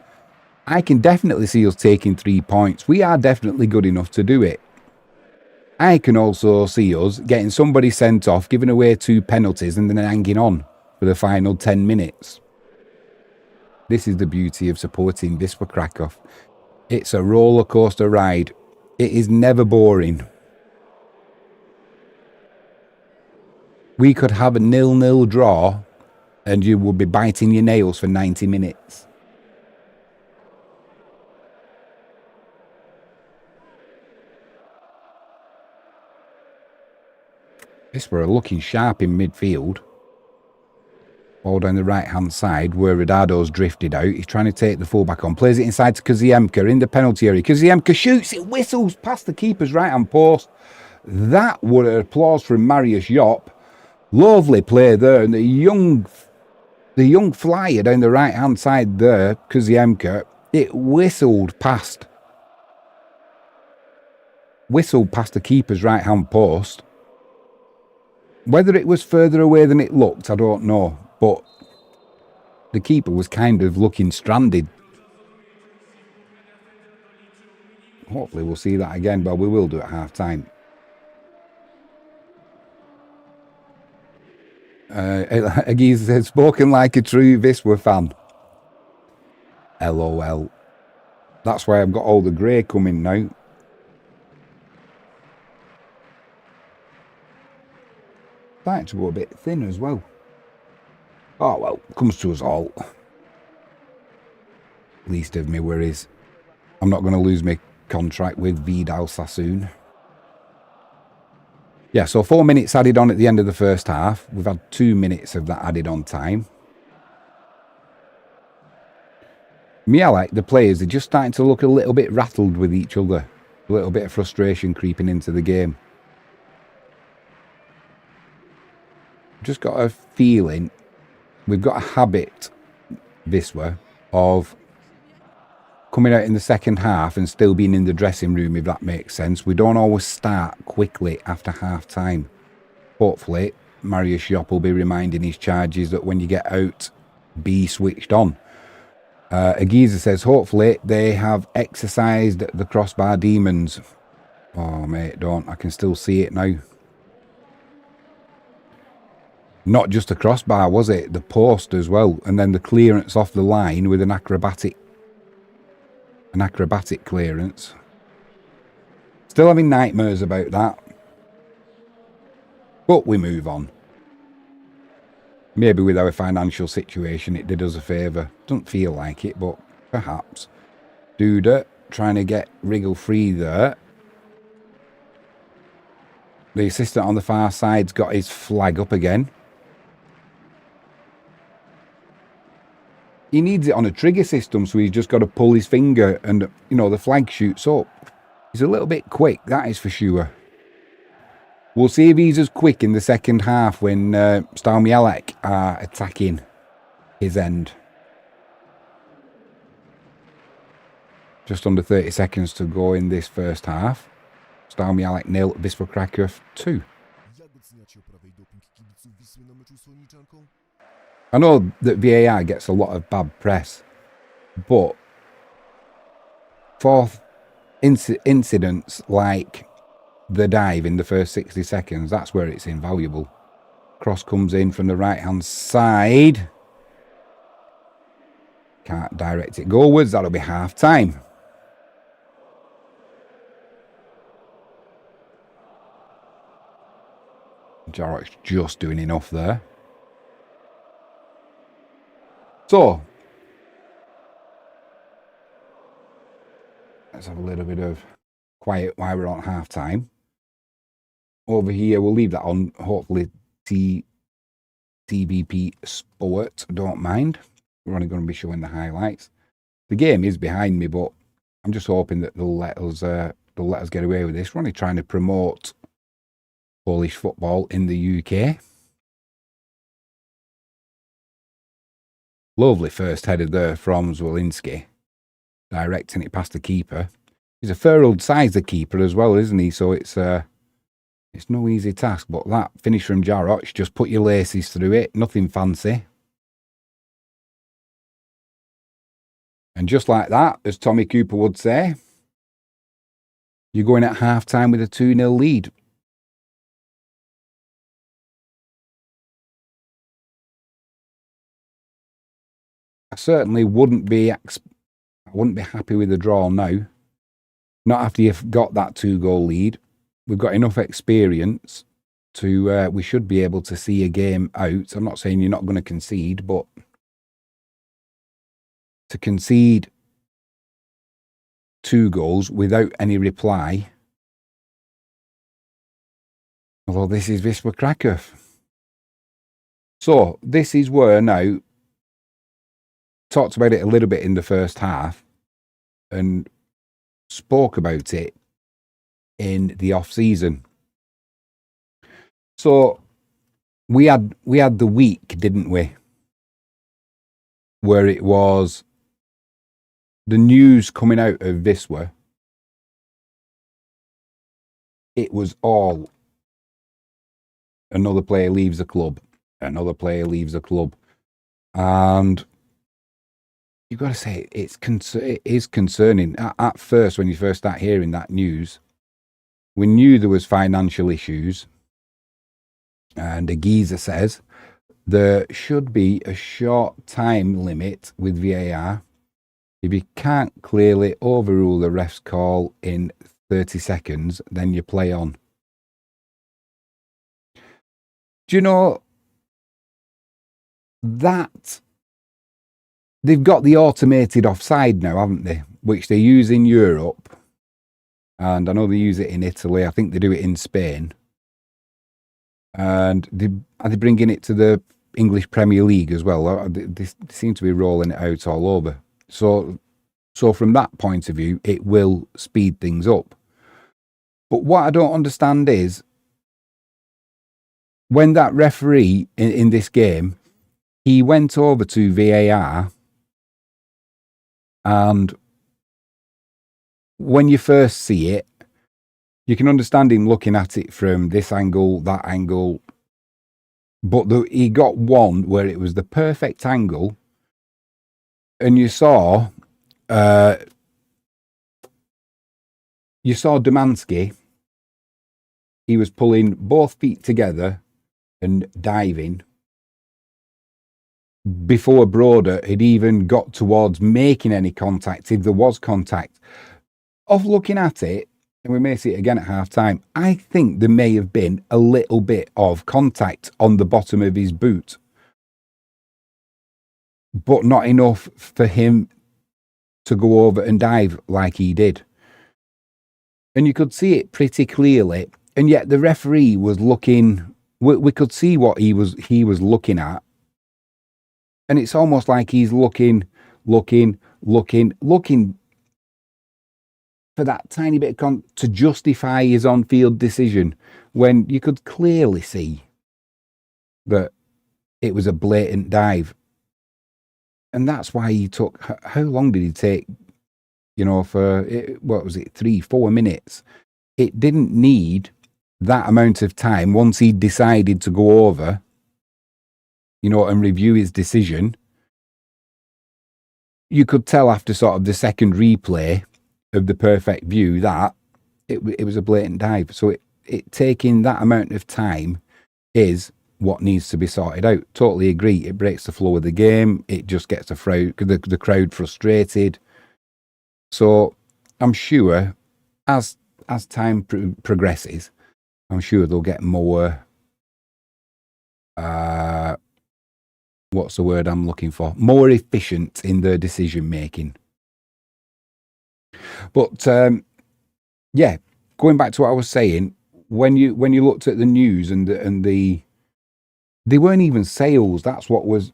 Speaker 1: I can definitely see us taking 3 points. We are definitely good enough to do it. I can also see us getting somebody sent off, giving away 2 penalties and then hanging on for the final 10 minutes. This is the beauty of supporting Wisla Krakow. It's a roller coaster ride. It is never boring. We could have a 0-0 draw and you would be biting your nails for 90 minutes. This were looking sharp in midfield. All down the right-hand side where Ridardo's drifted out. He's trying to take the fullback on. Plays it inside to Kaziemka in the penalty area. Kaziemka shoots it, whistles past the keeper's right-hand post. That would an applause from Mariusz Jop. Lovely play there. And the young flyer down the right-hand side there, Kaziemka, it whistled past the keeper's right-hand post. Whether it was further away than it looked, I don't know. But the keeper was kind of looking stranded. Hopefully we'll see that again, but we will do at half-time. Agiza said, spoken like a true Wisla fan. LOL. That's why I've got all the grey coming now. Starting to go a bit thin as well. Oh well, comes to us all. Least of me worries. I'm not going to lose my contract with Vidal Sassoon. Yeah, so 4 minutes added on at the end of the first half. We've had 2 minutes of that added on time. Mielec, the players, are just starting to look a little bit rattled with each other. A little bit of frustration creeping into the game. Just got a feeling, we've got a habit, Wisla, of coming out in the second half and still being in the dressing room, if that makes sense. We don't always start quickly after half-time. Hopefully, Mariusz Jop will be reminding his charges that when you get out, be switched on. Agiza says, hopefully, they have exercised the crossbar demons. Oh, mate, don't. I can still see it now. Not just a crossbar, was it? The post as well. And then the clearance off the line with an acrobatic clearance. Still having nightmares about that. But we move on. Maybe with our financial situation it did us a favour. Doesn't feel like it, but perhaps. Duda trying to get wriggle free there. The assistant on the far side's got his flag up again. He needs it on a trigger system, so he's just got to pull his finger and, you know, the flag shoots up. He's a little bit quick, that is for sure. We'll see if he's as quick in the second half when Stal Mielec are attacking his end. Just under 30 seconds to go in this first half. Stal Mielec 0, Wisla Krakow 2. I know that VAR gets a lot of bad press, but for incidents like the dive in the first 60 seconds, that's where it's invaluable. Cross comes in from the right-hand side. Can't direct it goalwards, that'll be half-time. Jarrock's just doing enough there. So, let's have a little bit of quiet while we're on half-time. Over here, we'll leave that on, hopefully TVP Sport, don't mind. We're only going to be showing the highlights. The game is behind me, but I'm just hoping that they'll let us get away with this. We're only trying to promote Polish football in the UK. Lovely first header there from Zwolinski, directing it past the keeper. He's a fair old size, the keeper, as well, isn't he? So it's no easy task. But that finish from Jarocz, just put your laces through it. Nothing fancy. And just like that, as Tommy Cooper would say, you're going at half-time with a 2-0 lead. I certainly wouldn't be happy with the draw now. Not after you've got that 2-goal lead. We've got enough experience to, we should be able to see a game out. I'm not saying you're not going to concede, but to concede 2 goals without any reply. Although this is Wisla Krakow. So this is where now, talked about it a little bit in the first half and spoke about it in the off-season. So we had the week, didn't we? Where it was the news coming out of Wisła. It was all another player leaves the club, another player leaves the club. And you've got to say, it is concerning. At first, when you first start hearing that news, we knew there was financial issues. And the geezer says there should be a short time limit with VAR. If you can't clearly overrule the ref's call in 30 seconds, then you play on. Do you know that they've got the automated offside now, haven't they? Which they use in Europe. And I know they use it in Italy. I think they do it in Spain. And are they bringing it to the English Premier League as well? They seem to be rolling it out all over. So from that point of view, it will speed things up. But what I don't understand is, when that referee in this game, he went over to VAR, and when you first see it, you can understand him looking at it from this angle, that angle. But he got one where it was the perfect angle, and you saw Domanski. He was pulling both feet together and diving before Broder had even got towards making any contact, if there was contact. Of looking at it, and we may see it again at half-time, I think there may have been a little bit of contact on the bottom of his boot, but not enough for him to go over and dive like he did. And you could see it pretty clearly, and yet the referee was looking, we could see what he was looking at, and it's almost like he's looking for that tiny bit of to justify his on-field decision, when you could clearly see that it was a blatant dive. And that's why he took, how long did he take, for, what was it, 3-4 minutes? It didn't need that amount of time once he decided to go over, and review his decision. You could tell after sort of the second replay of the perfect view that it was a blatant dive. So it taking that amount of time is what needs to be sorted out. Totally agree. It breaks the flow of the game. It just gets the crowd frustrated. So I'm sure as time progresses, I'm sure they'll get more, what's the word I'm looking for? More efficient in their decision making. But yeah, going back to what I was saying, when you looked at the news and they weren't even sales. That's what was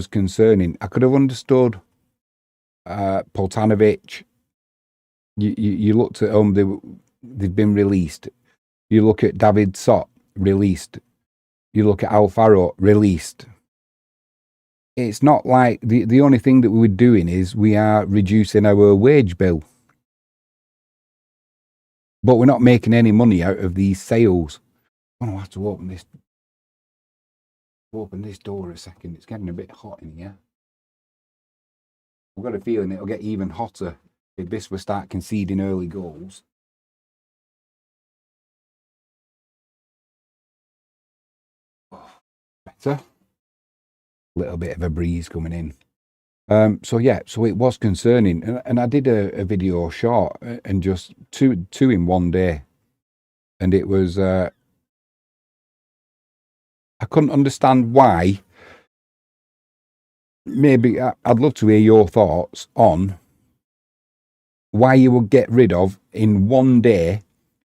Speaker 1: concerning. I could have understood Poltanovic. You looked at them, they've been released. You look at David Sott, released. You look at Alfaro, released. It's not like the only thing that we're doing is we are reducing our wage bill. But we're not making any money out of these sales. Oh, I'll have to open this door a second. It's getting a bit hot in here. I've got a feeling it'll get even hotter if Wisla start conceding early goals. Oh, better. A little bit of a breeze coming in. So it was concerning, and I did a video short and just two in one day, and it was I couldn't understand why. Maybe I'd love to hear your thoughts on why you would get rid of, in one day,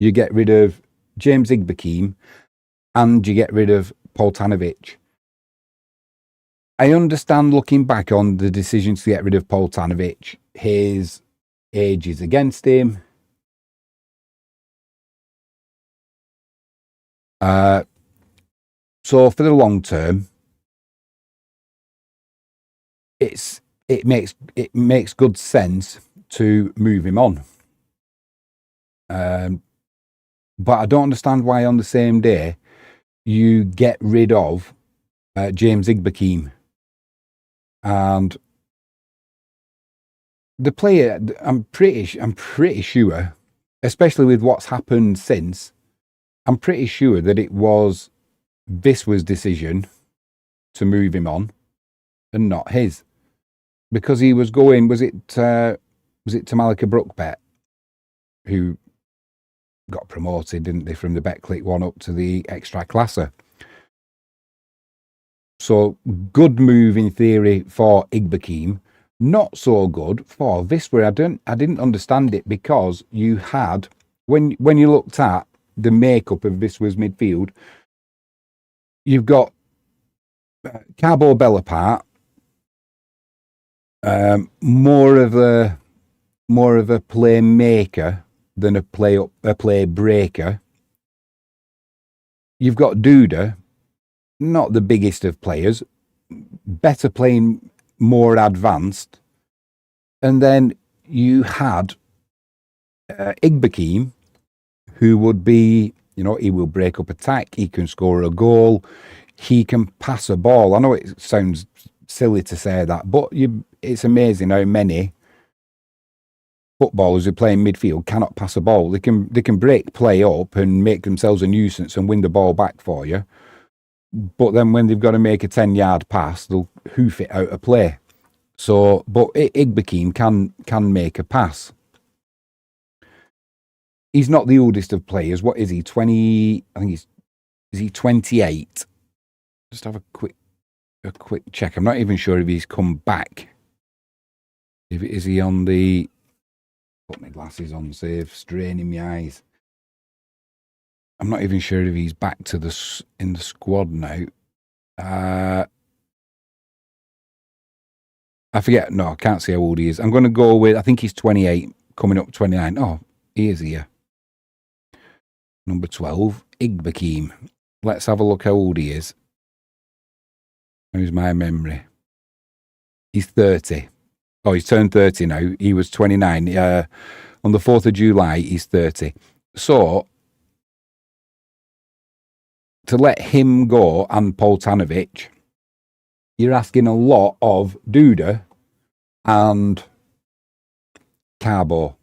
Speaker 1: you get rid of James Igbekeem and you get rid of Poltanovic. I understand, looking back on the decision to get rid of Poltanovic, his age is against him. So for the long term, it makes good sense to move him on. But I don't understand why on the same day you get rid of James Igbekeem. And the player, I'm pretty sure, especially with what's happened since, I'm pretty sure that it was Wisla's decision to move him on and not his, because he was going. Was it Tamalika Brookbet who got promoted, didn't they, from the Betclic one up to the extra classer? So good move in theory for Igbekeem, not so good for Wisla. I didn't understand it, because you had, when you looked at the makeup of Wisla's midfield, you've got Cabo Bellapart, more of a playmaker than a play breaker. You've got Duda, not the biggest of players, better playing, more advanced. And then you had Igbekeem, who would be, he will break up attack, he can score a goal, he can pass a ball. I know it sounds silly to say that, but it's amazing how many footballers who play in midfield cannot pass a ball. They can break play up and make themselves a nuisance and win the ball back for you. But then when they've got to make a 10-yard pass, they'll hoof it out of play. So, but Igbekeem can make a pass. He's not the oldest of players. What is he? 20? I think is he 28? Just have a quick check. I'm not even sure if he's come back. Is he on the? Put my glasses on, save straining my eyes. I'm not even sure if he's back in the squad now. I forget. No, I can't see how old he is. I'm going to go with, I think he's 28, coming up 29. Oh, he is here. Number 12, Igbekeem. Let's have a look how old he is. How's my memory? He's 30. Oh, he's turned 30 now. He was 29. On the 4th of July, he's 30. So, to let him go and Poltanovic, you're asking a lot of Duda and Cabo.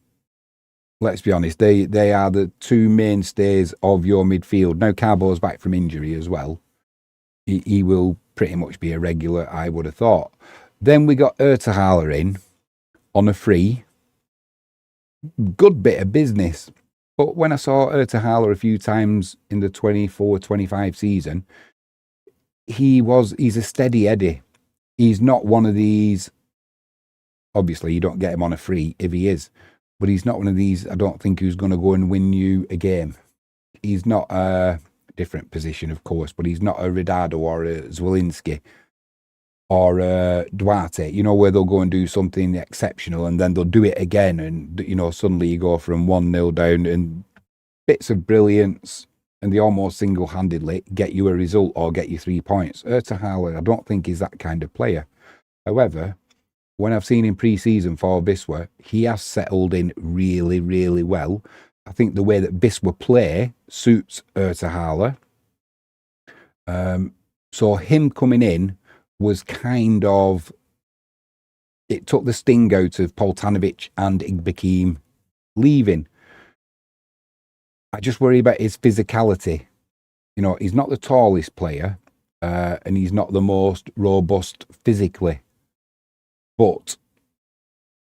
Speaker 1: Let's be honest, they are the two mainstays of your midfield. Now Carbo's back from injury as well. He will pretty much be a regular, I would have thought. Then we got Ertahala in on a free. Good bit of business. But when I saw Ertahala a few times in the 24-25 season, he's a steady Eddie. He's not one of these. Obviously, you don't get him on a free if he is. But he's not one of these, I don't think, who's going to go and win you a game. He's not a different position, of course, but he's not a Ridado or a Zwolinski. or Duarte, you know, where they'll go and do something exceptional and then they'll do it again, and you know, suddenly you go from 1-0 down and bits of brilliance, and they almost single-handedly get you a result or get you 3 points. Ertahala, I don't think is that kind of player. However, when I've seen him pre-season for Wisla, he has settled in really, really well. I think the way that Wisla play suits Ertahala. So him coming in was kind of, it took the sting out of Poltanovic and Igbekim leaving. I just worry about his physicality. You know, he's not the tallest player, and he's not the most robust physically, but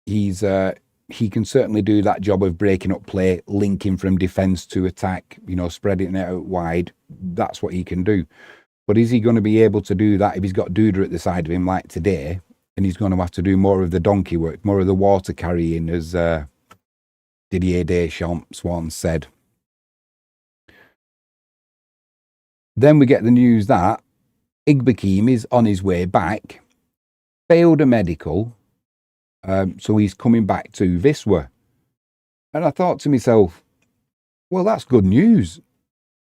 Speaker 1: he can certainly do that job of breaking up play, linking from defence to attack, you know, spreading it out wide. That's what he can do. But is he going to be able to do that if he's got Duda at the side of him like today, and he's going to have to do more of the donkey work, more of the water carrying, as Didier Deschamps once said. Then we get the news that Igbekim is on his way back, failed a medical, so he's coming back to Wisla. And I thought to myself, well, that's good news.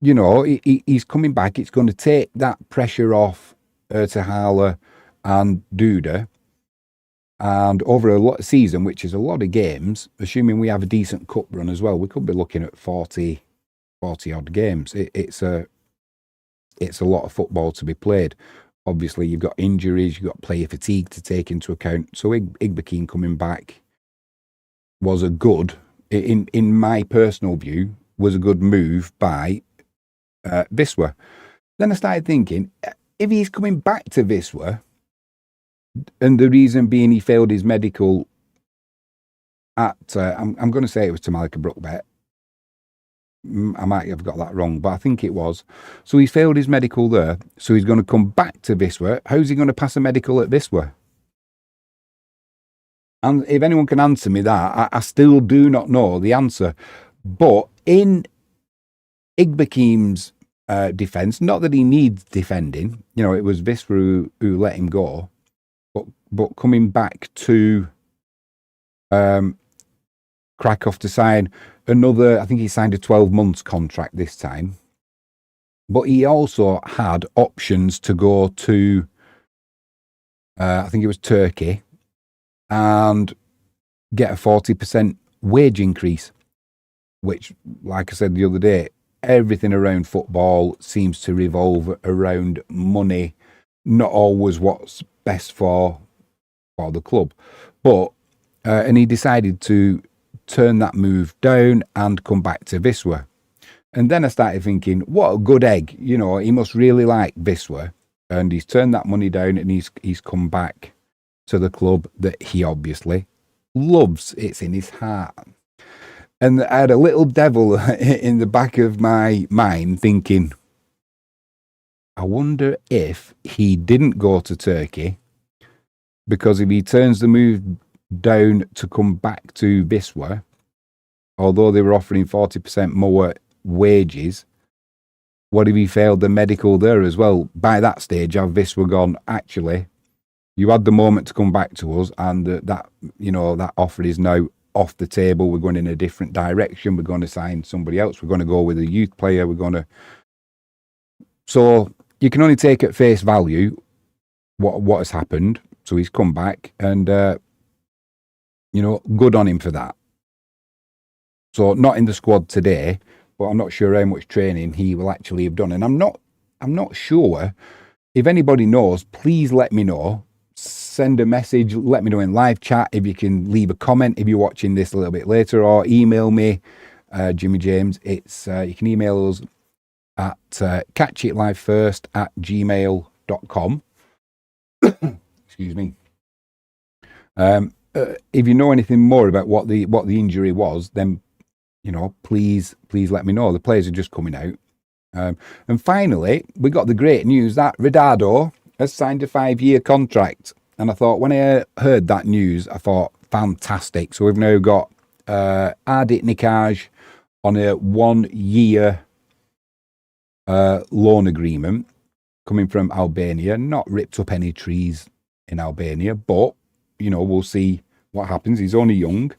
Speaker 1: You know, he's coming back. It's going to take that pressure off Ertahala and Duda. And over a lot of season, which is a lot of games, assuming we have a decent cup run as well, we could be looking at 40 odd games. It's a lot of football to be played. Obviously, you've got injuries, you've got player fatigue to take into account. So Igbekim coming back was a good, in my personal view, was a good move by Wisla. Then I started thinking, if he's coming back to Wisla, and the reason being he failed his medical at, I'm going to say it was Tamalika Brookbet. I might have got that wrong, but I think it was. So he's failed his medical there, so he's going to come back to Wisla. How's he going to pass a medical at Wisla? And if anyone can answer me that, I still do not know the answer. But in Igbekim's defence, not that he needs defending, you know, it was Wisla who let him go, but coming back to Krakow to sign another, I think he signed a 12 months contract this time, but he also had options to go to, I think it was Turkey, and get a 40% wage increase, which, like I said the other day, everything around football seems to revolve around money, not always what's best for the club. But, and he decided to turn that move down and come back to Wisla. And then I started thinking, what a good egg. You know, he must really like Wisla, and he's turned that money down and he's come back to the club that he obviously loves. It's in his heart. And I had a little devil in the back of my mind thinking, I wonder if he didn't go to Turkey, because if he turns the move down to come back to Wisla, although they were offering 40% more wages, what if he failed the medical there as well? By that stage, have Wisla gone, actually, you had the moment to come back to us, and that, you know, that offer is now off the table. We're going in a different direction. We're going to sign somebody else. We're going to go with a youth player. We're going to. So you can only take at face value what has happened. So he's come back, and you know, good on him for that. So not in the squad today, but I'm not sure how much training he will actually have done. And I'm not sure. If anybody knows, please let me know. Send a message, let me know in live chat. If you can leave a comment if you're watching this a little bit later, or email me, Jimmy James. It's you can email us at catchitlivefirst@gmail.com. Excuse me. If you know anything more about what the injury was, then, you know, please let me know. The players are just coming out. And finally, we got the great news that Redado has signed a 5-year contract. And I thought, when I heard that news, I thought, fantastic. So we've now got Ardit Nikaj on a 1-year loan agreement coming from Albania, not ripped up any trees, in Albania. But, you know, we'll see what happens. He's only young.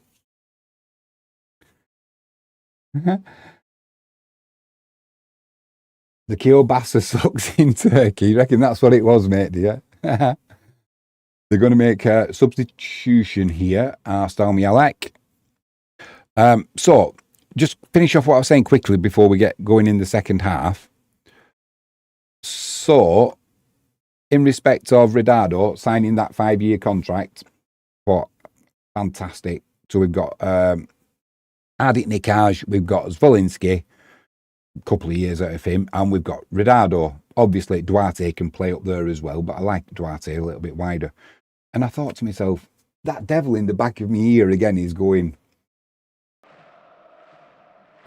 Speaker 1: The kielbasa sucks in Turkey. You reckon that's what it was, mate, do you? They're going to make a substitution here, Stal Mielec. So, just finish off what I was saying quickly before we get going in the second half. So, in respect of Ridado signing that 5-year contract, what fantastic. So we've got Ardit Nikaj, we've got Zvolinski, a couple of years out of him, and we've got Ridado. Obviously, Duarte can play up there as well, but I like Duarte a little bit wider. And I thought to myself, that devil in the back of my ear again is going,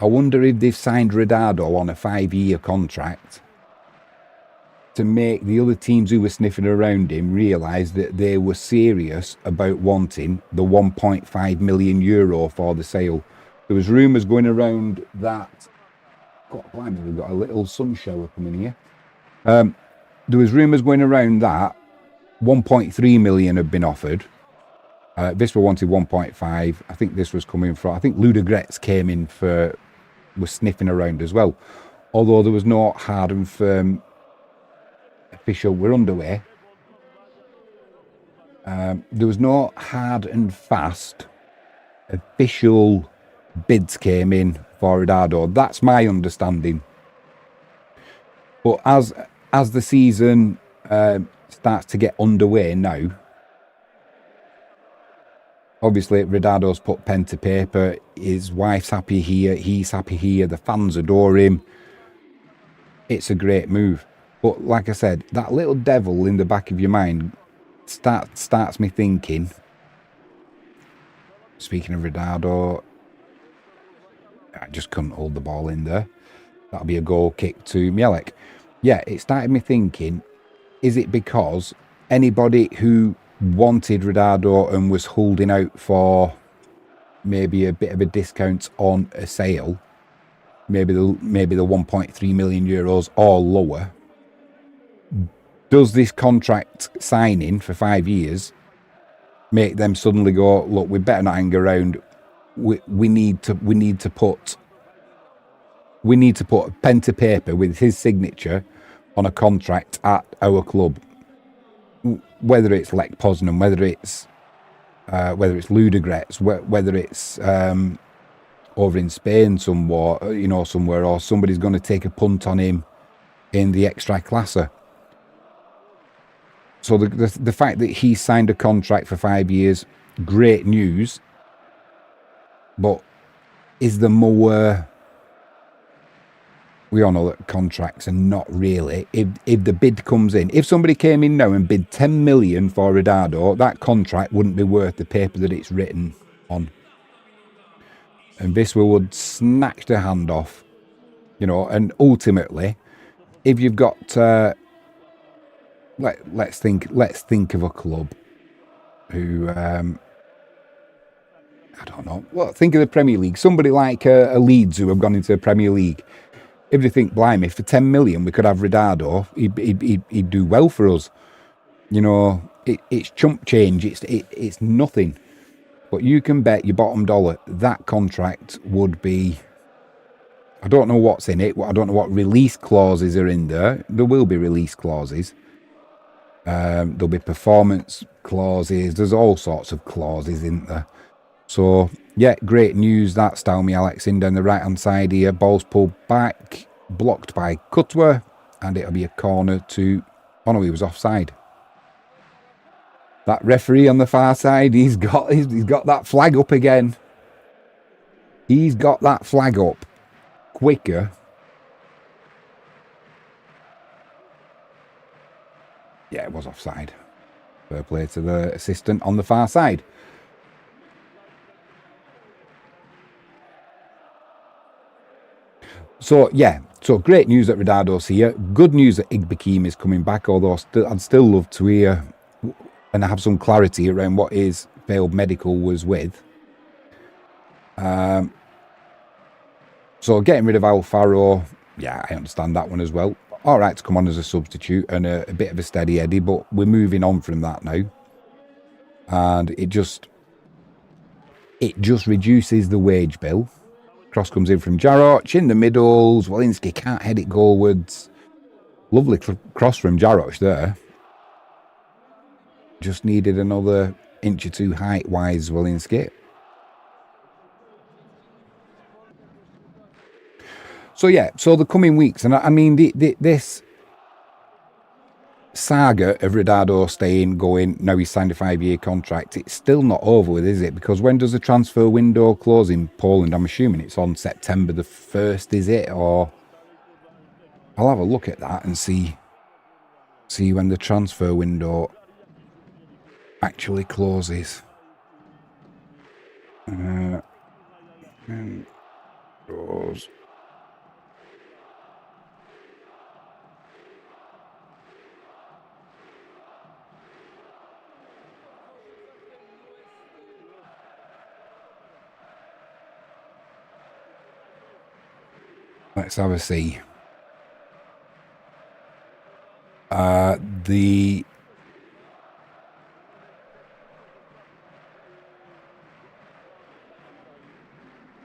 Speaker 1: I wonder if they've signed Ridado on a 5-year contract to make the other teams who were sniffing around him realise that they were serious about wanting the 1.5 million euro for the sale. There was rumours going around that, God blimey, we've got a little sun shower coming here. There was rumours going around that 1.3 million had been offered. Wisla wanted 1.5. I think this was coming from, I think Ludogorets came in for, was sniffing around as well. Although there was no hard and firm official, we're underway. There was no hard and fast official bids came in for Ridado. That's my understanding. But as the season starts to get underway now, obviously Ridado's put pen to paper. His wife's happy here. He's happy here. The fans adore him. It's a great move. But like I said, that little devil in the back of your mind starts me thinking, speaking of Ridado, I just couldn't hold the ball in there. That'll be a goal kick to Mielec. Yeah, it started me thinking, is it because anybody who wanted Ridado and was holding out for maybe a bit of a discount on a sale, maybe the 1.3 million euros or lower, does this contract signing for 5 years make them suddenly go, look, we better not hang around. We need to put pen to paper with his signature on a contract at our club, whether it's Lech Poznan, whether it's Ludogorets, whether it's over in Spain somewhere, or somebody's going to take a punt on him in the Ekstraklasa. So the fact that he signed a contract for 5 years, great news. But is there more? We all know that contracts are not really. If the bid comes in, if somebody came in now and bid 10 million for Ridado, that contract wouldn't be worth the paper that it's written on. And Wisla would snatch their hand off, and ultimately, if you've got, let's think of a club who, I don't know. Well, think of the Premier League. Somebody like a Leeds who have gone into the Premier League. If you think, blimey, for 10 million we could have Ridado, he'd do well for us. It's chump change. It's nothing. But you can bet your bottom dollar that contract would be, I don't know what's in it. I don't know what release clauses are in there. There will be release clauses. There'll be performance clauses. There's all sorts of clauses in there. So, yeah, great news. That Stal Mielec in down the right-hand side here. Ball's pulled back, blocked by Kutwa, and it'll be a corner to... Oh, no, he was offside. That referee on the far side, he's got that flag up again. He's got that flag up quicker. Yeah, it was offside. Fair play to the assistant on the far side. So, yeah, great news that Ridado's here. Good news that Igbekim is coming back, although I'd still love to hear and have some clarity around what his failed medical was with. So, getting rid of Alfaro, yeah, I understand that one as well. all right to come on as a substitute and a bit of a steady Eddie, but we're moving on from that now. And it just reduces the wage bill. Cross comes in from Jaroch in the middle. Zwolinski can't head it goalwards. Lovely cross from Jaroch there. Just needed another inch or two height-wise, Zwolinski. So, yeah, so the coming weeks, and I mean, this saga of Ronaldo staying, going, now he's signed a 5-year contract, it's still not over with, is it? Because when does the transfer window close in Poland? I'm assuming it's on September the 1st, is it? Or I'll have a look at that and see when the transfer window actually closes. Close. Let's have a see.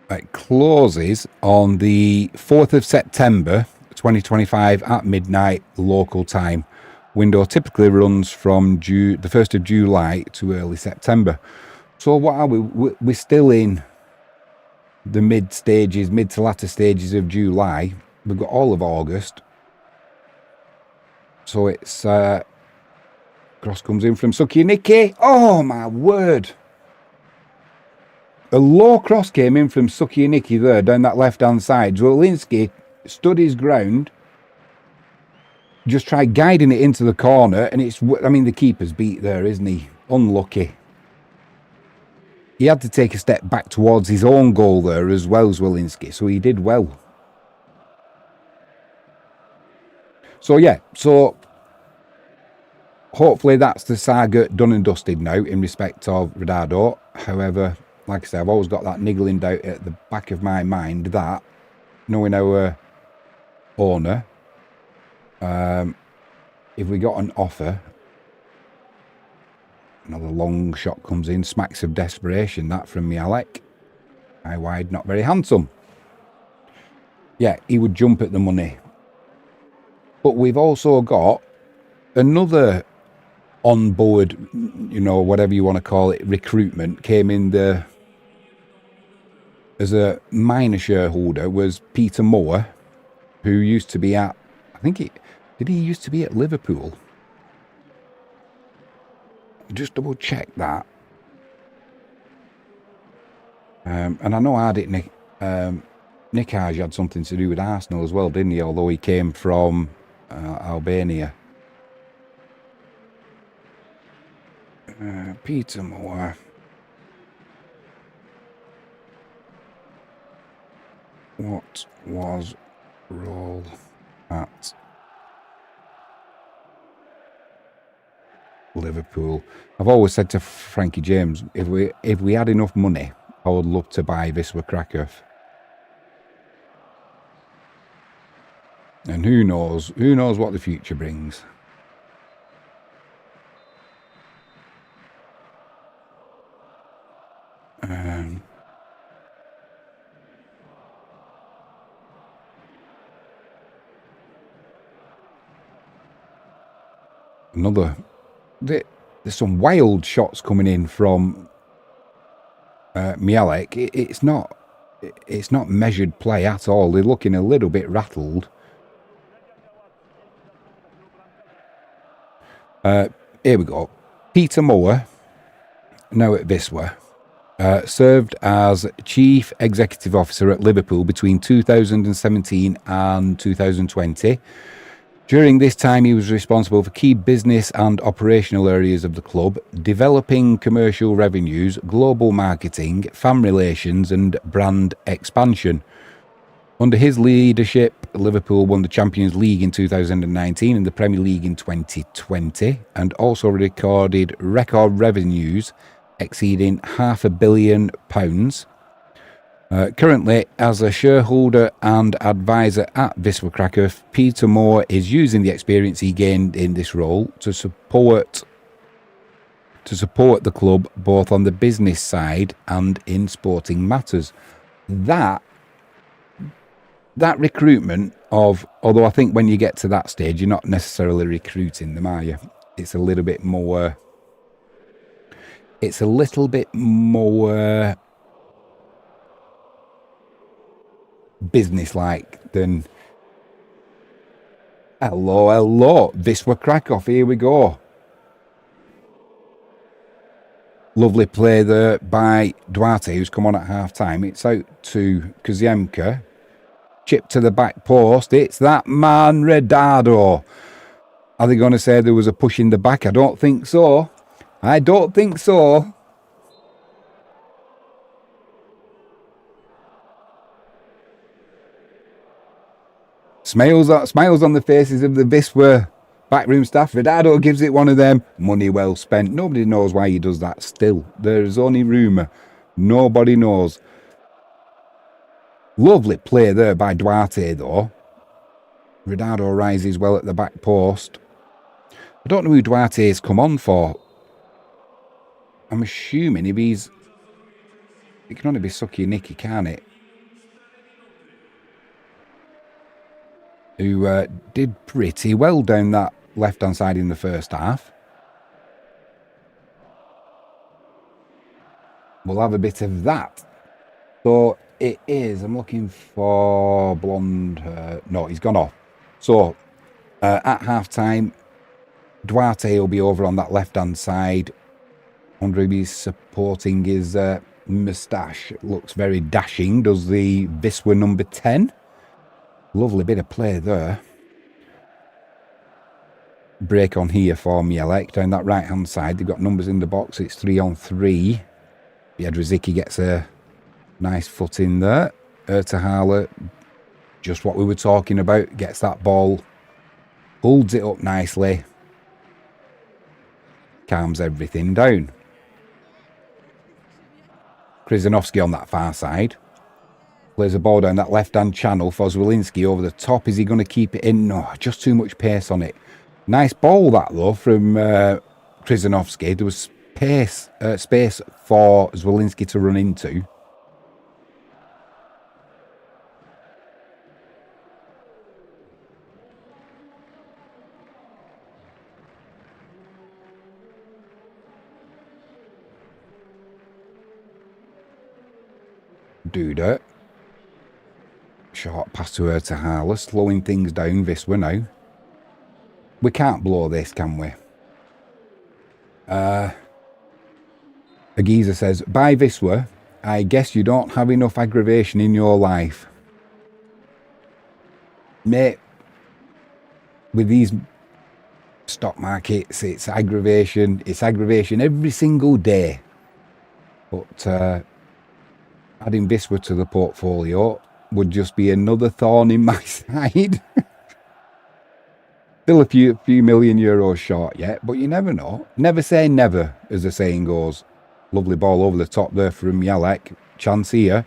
Speaker 1: It closes on the 4th of September 2025 at midnight local time. Window typically runs from the 1st of July to early September. So what are we? We're still in the mid to latter stages of July. We've got all of August. So it's cross comes in from Sukianiki. Oh my word! A low cross came in from Sukianiki there down that left hand side. Zwolinski stood his ground, just tried guiding it into the corner, and I mean, the keeper's beat there, isn't he? Unlucky. He had to take a step back towards his own goal there as well, Zwolinski, so he did well. So yeah, so hopefully that's the saga done and dusted now in respect of Ronaldo. However, like I say, I've always got that niggling doubt at the back of my mind that, knowing our owner, if we got an offer, another long shot comes in, smacks of desperation, that from Mielec. High wide, not very handsome. Yeah, he would jump at the money. But we've also got another on board, you know, whatever you want to call it, recruitment came in as a minor shareholder, was Peter Moore, who used to be at, did he used to be at Liverpool? Just double check that. And I know Nick Haj had something to do with Arsenal as well, didn't he? Although he came from Albania. Peter Moore. What was role at Liverpool? I've always said to Frankie James, if we had enough money, I would love to buy Wisla Krakow. And who knows what the future brings. There's some wild shots coming in from Mielec. It's not measured play at all. They're looking a little bit rattled. Here we go. Peter Moore, now at Wisla, served as Chief Executive Officer at Liverpool between 2017 and 2020. During this time, he was responsible for key business and operational areas of the club, developing commercial revenues, global marketing, fan relations, and brand expansion. Under his leadership, Liverpool won the Champions League in 2019 and the Premier League in 2020, and also recorded record revenues exceeding £500 million. Currently, as a shareholder and advisor at Wisla Krakow, Peter Moore is using the experience he gained in this role to support the club both on the business side and in sporting matters. That recruitment of, although I think when you get to that stage, you're not necessarily recruiting them, are you? It's a little bit more business-like than hello, Wisla Krakow, here we go. Lovely play there by Duarte, who's come on at half-time. It's out to Kaziemka. Chip to the back post. It's that man, Redado. Are they going to say there was a push in the back? I don't think so. Smiles on the faces of the Wisla backroom staff. Redado gives it one of them. Money well spent. Nobody knows why he does that still. There's only rumour. Nobody knows. Lovely play there by Duarte, though. Redado rises well at the back post. I don't know who Duarte has come on for. I'm assuming it can only be Sucky Nicky, can't it? Who did pretty well down that left-hand side in the first half. We'll have a bit of that. So it is, I'm looking for blonde hair. No, he's gone off. So at half-time, Duarte will be over on that left-hand side. Wonder if he's supporting his moustache. Looks very dashing, does the Wisla number 10. Lovely bit of play there. Break on here for Mielec down that right-hand side. They've got numbers in the box. It's 3-on-3. Biedrzycki gets a nice foot in there. Ertahala, just what we were talking about, gets that ball, holds it up nicely, calms everything down. Krzyzanowski on that far side. Plays the ball down that left-hand channel for Zwolinski over the top. Is he going to keep it in? No, just too much pace on it. Nice ball that, though, from Krzyzanowski. There was space for Zwolinski to run into. Duda. Short pass to Ertahala, slowing things down, Wisla now. We can't blow this, can we? Agiza says, by Wisla, I guess you don't have enough aggravation in your life. Mate, with these stock markets, it's aggravation every single day. But adding Wisla to the portfolio would just be another thorn in my side. Still a few million euros short yet, but you never know. Never say never, as the saying goes. Lovely ball over the top there from Mielec. Chance here.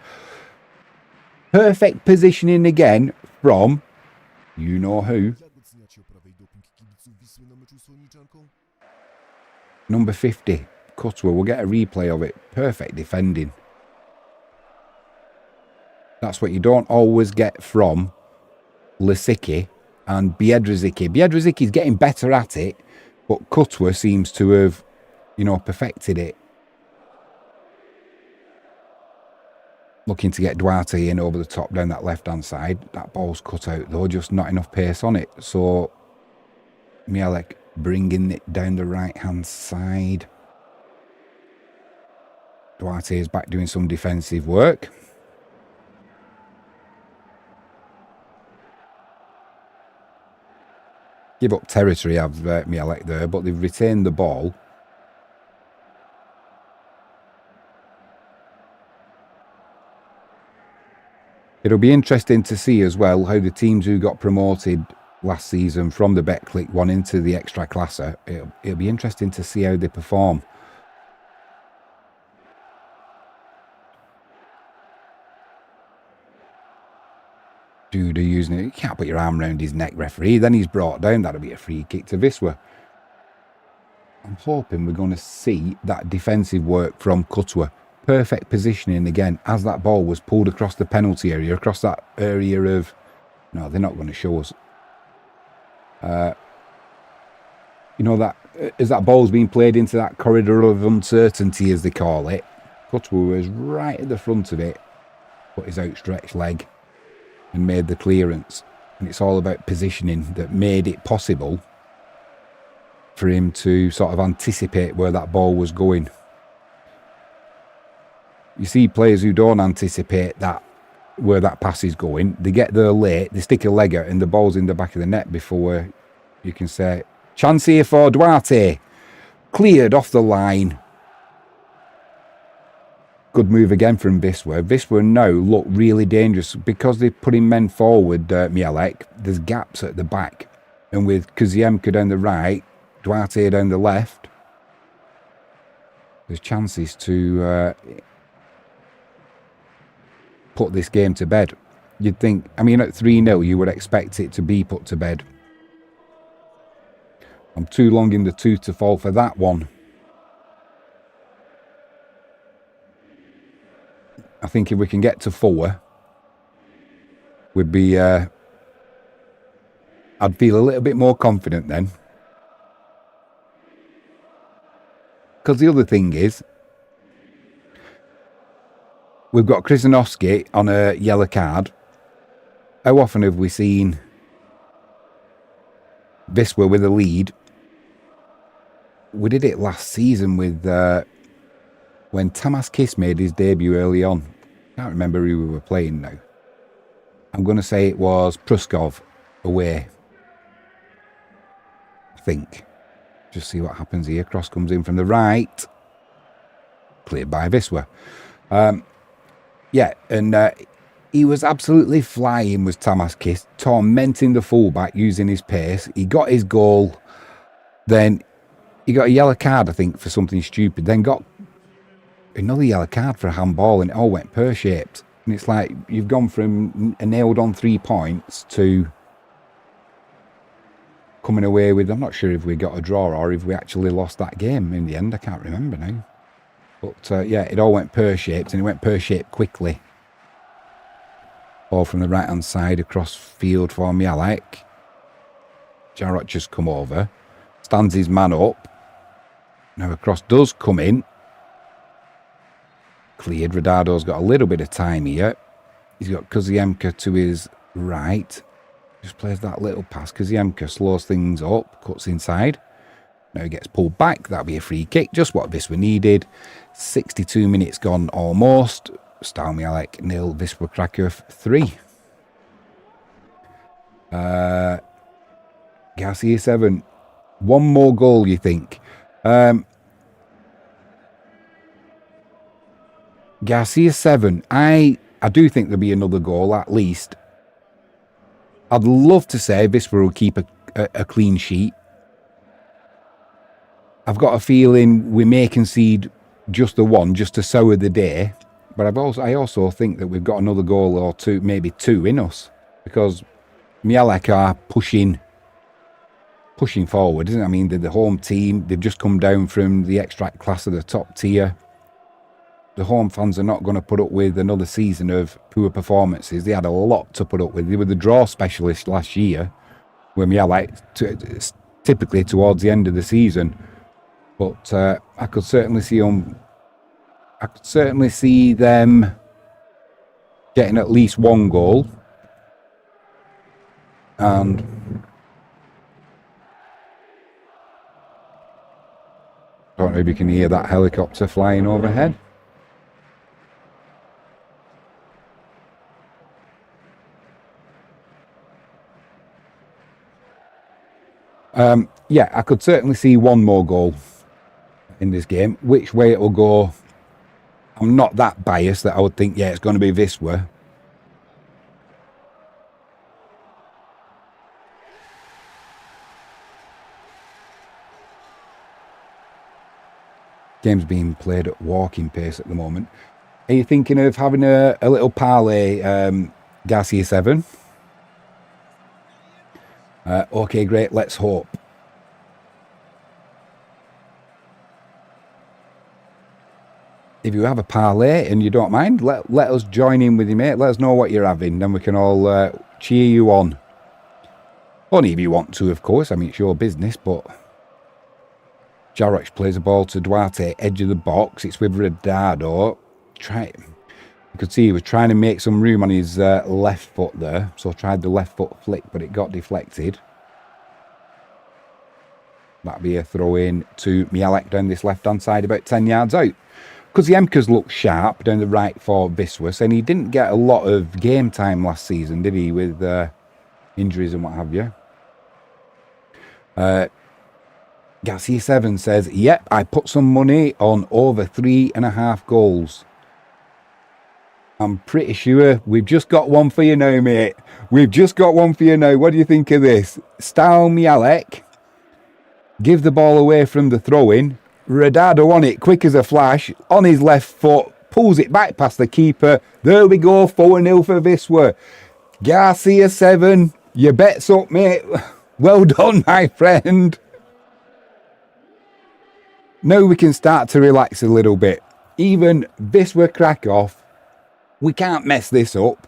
Speaker 1: Perfect positioning again from you know who. Number 50, Cutwell. We'll get a replay of it. Perfect defending. That's what you don't always get from Lisicki and Biedrzycki. Biedrzycki's getting better at it, but Cutwell seems to have, perfected it. Looking to get Duarte in over the top down that left-hand side. That ball's cut out, though, just not enough pace on it. So, Mielec bringing it down the right-hand side. Duarte is back doing some defensive work. Give up territory, have Mielec there, but they've retained the ball. It'll be interesting to see as well how the teams who got promoted last season from the Betclic one into the Ekstraklasa, it'll be interesting to see how they perform. Duda using it. You can't put your arm around his neck, referee. Then he's brought down. That'll be a free kick to Wisla. I'm hoping we're going to see that defensive work from Kutwa. Perfect positioning again as that ball was pulled across the penalty area, across that area of... No, they're not going to show us. You know, that as that ball's being played into that corridor of uncertainty, as they call it, Kutwa was right at the front of it, put his outstretched leg and made the clearance. And it's all about positioning that made it possible for him to sort of anticipate where that ball was going. You see players who don't anticipate that, where that pass is going, they get there late, they stick a leg out and the ball's in the back of the net before you can say, chance here for Duarte. Cleared off the line. Good move again from Wisla. Wisla now look really dangerous because they're putting men forward, Mielec. There's gaps at the back. And with Kuziemka down the right, Duarte down the left, there's chances to put this game to bed. You'd think, I mean, at 3-0, you would expect it to be put to bed. I'm too long in the tooth to fall for that one. I think if we can get to 4, we'd be... I'd feel a little bit more confident then. Because the other thing is, we've got Krzyzanowski on a yellow card. How often have we seen Wisla with a lead? We did it last season with when Tamas Kiss made his debut early on. Can't remember who we were playing now. I'm going to say it was Pruskov away. I think. Just see what happens here. Cross comes in from the right. Cleared by Wisla. Yeah, and he was absolutely flying, was Tamas Kiss, tormenting the fullback using his pace. He got his goal. Then he got a yellow card, I think, for something stupid. Then got another yellow card for a handball, and it all went pear-shaped. And it's like you've gone from a nailed-on 3 points to coming away with, I'm not sure if we got a draw or if we actually lost that game in the end. I can't remember now. But yeah, it all went pear-shaped, and it went pear-shaped quickly. Ball from the right-hand side across field for Mielec. Jarrott just come over. Stands his man up. Now a cross does come in. Cleared. Redardo's got a little bit of time here. He's got Kuziemka to his right. Just plays that little pass. Kuziemka slows things up. Cuts inside. Now he gets pulled back. That'll be a free kick. Just what Wisla needed. 62 minutes gone almost. Stal Mielec 0, Wisla Krakow 3. Garcia 7. One more goal, you think? Garcia 7. I do think there'll be another goal at least. I'd love to say Wisla will keep a clean sheet. I've got a feeling we may concede just the one, just to sour the day. But I also think that we've got another goal or two, maybe 2 in us, because Mielec are pushing forward, isn't it? I mean, they're the home team. They've just come down from the extract class of the top tier. The home fans are not going to put up with another season of poor performances. They had a lot to put up with. They were the draw specialists last year, where Mielec typically towards the end of the season. But I could certainly see them getting at least 1 goal. And I don't know if you can hear that helicopter flying overhead. Yeah, I could certainly see 1 more goal in this game. Which way it will go, I'm not that biased that I would think, yeah, it's going to be Wisla. Game's being played at walking pace at the moment. Are you thinking of having a little parlay, Garcia 7? Okay, great. Let's hope. If you have a parlay and you don't mind, let us join in with you, mate. Let us know what you're having. Then we can all cheer you on. Only if you want to, of course. I mean, it's your business, but... Jaroch plays a ball to Duarte, edge of the box. It's with Radado. You could see he was trying to make some room on his left foot there. So tried the left foot flick, but it got deflected. That'll be a throw in to Mielec down this left-hand side, about 10 yards out. Because the Emkers look sharp down the right for Wisła, and he didn't get a lot of game time last season, did he, with injuries and what have you. Garcia7 says, yep, I put some money on over 3.5 goals. I'm pretty sure we've just got one for you now, mate. We've just got one for you now. What do you think of this? Stal Mielec, give the ball away from the throw-in. Radado on it, quick as a flash, on his left foot, pulls it back past the keeper. There we go, 4-0 for Wisła. Garcia7, your bet's up, mate. Well done, my friend. Now we can start to relax a little bit. Even Wisla Krakow, we can't mess this up.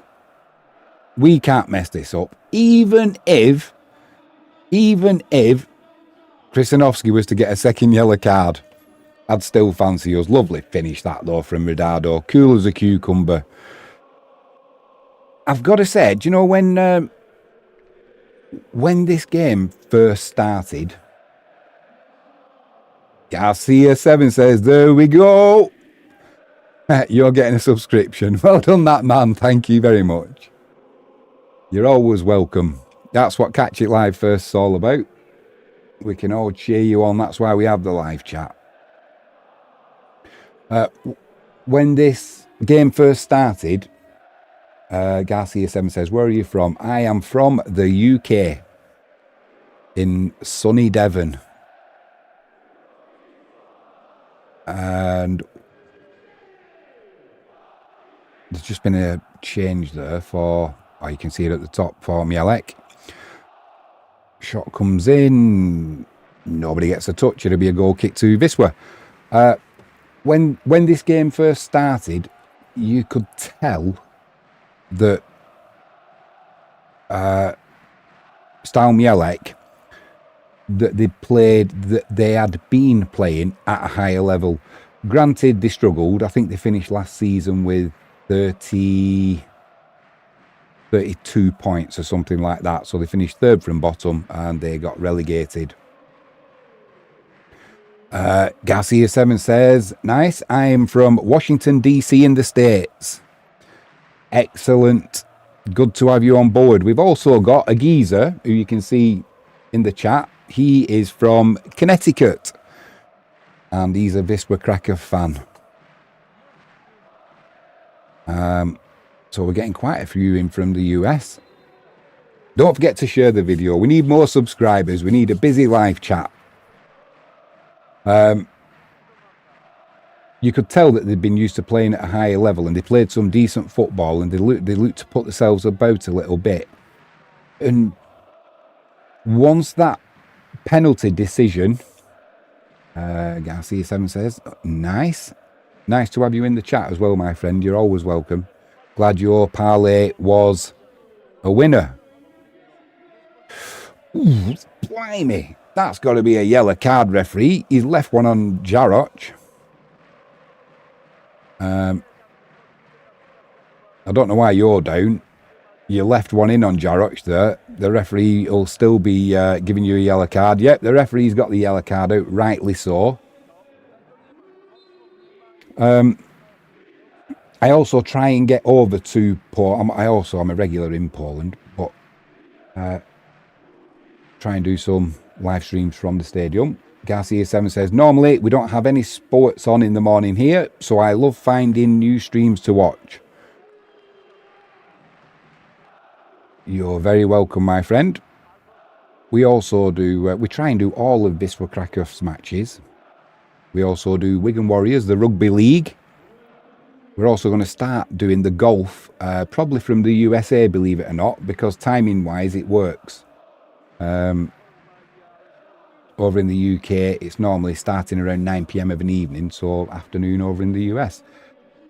Speaker 1: We can't mess this up. Even if Krisanowski was to get a second yellow card, I'd still fancy us. Lovely finish that though from Radado. Cool as a cucumber. I've got to say, do you know when this game first started, Garcia7 says, there we go. You're getting a subscription. Well done that, man. Thank you very much. You're always welcome. That's what Catch It Live First is all about. We can all cheer you on. That's why we have the live chat. When this game first started, Garcia7 says, where are you from? I am from the UK, in sunny Devon. And there's just been a change there for, you can see it at the top for Mielec. Shot comes in, nobody gets a touch. It'll be a goal kick to Wisła. When this game first started, you could tell that Stal Mielec, that they had been playing at a higher level. Granted, they struggled. I think they finished last season with 32 points or something like that. So they finished third from bottom and they got relegated. Garcia7 says, nice. I am from Washington, D.C. in the States. Excellent. Good to have you on board. We've also got a geezer who you can see in the chat. He is from Connecticut. And he's a Wisla Krakow fan. So we're getting quite a few in from the US. Don't forget to share the video. We need more subscribers. We need a busy live chat. You could tell that they'd been used to playing at a higher level, and they played some decent football, and they looked to put themselves about a little bit. And once that penalty decision, Garcia7 says, nice. Nice to have you in the chat as well, my friend. You're always welcome. Glad your parlay was a winner. Ooh, blimey. That's got to be a yellow card, referee. He's left one on Jaroch. I don't know why you're down. You left one in on Jaroch there. The referee will still be giving you a yellow card. Yep, the referee's got the yellow card out, rightly so. I also try and get over to Poland. I'm a regular in Poland, but try and do some live streams from the stadium. Garcia7 says, normally we don't have any sports on in the morning here, so I love finding new streams to watch. You're very welcome, my friend. We also do, we try and do all of Wisla Krakow's matches. We also do Wigan Warriors, the rugby league. We're also going to start doing the golf, probably from the USA, believe it or not, because timing-wise it works. Over in the UK, it's normally starting around 9 p.m. of an evening, so afternoon over in the US.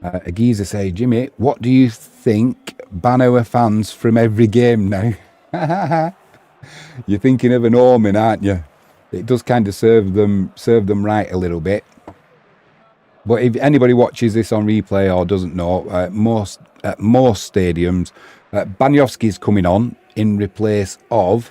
Speaker 1: A geezer say, Jimmy, what do you think ban our fans from every game now? You're thinking of an omen, aren't you? It does kind of serve them right a little bit. But if anybody watches this on replay or doesn't know, most stadiums, Baniowski's coming on in replace of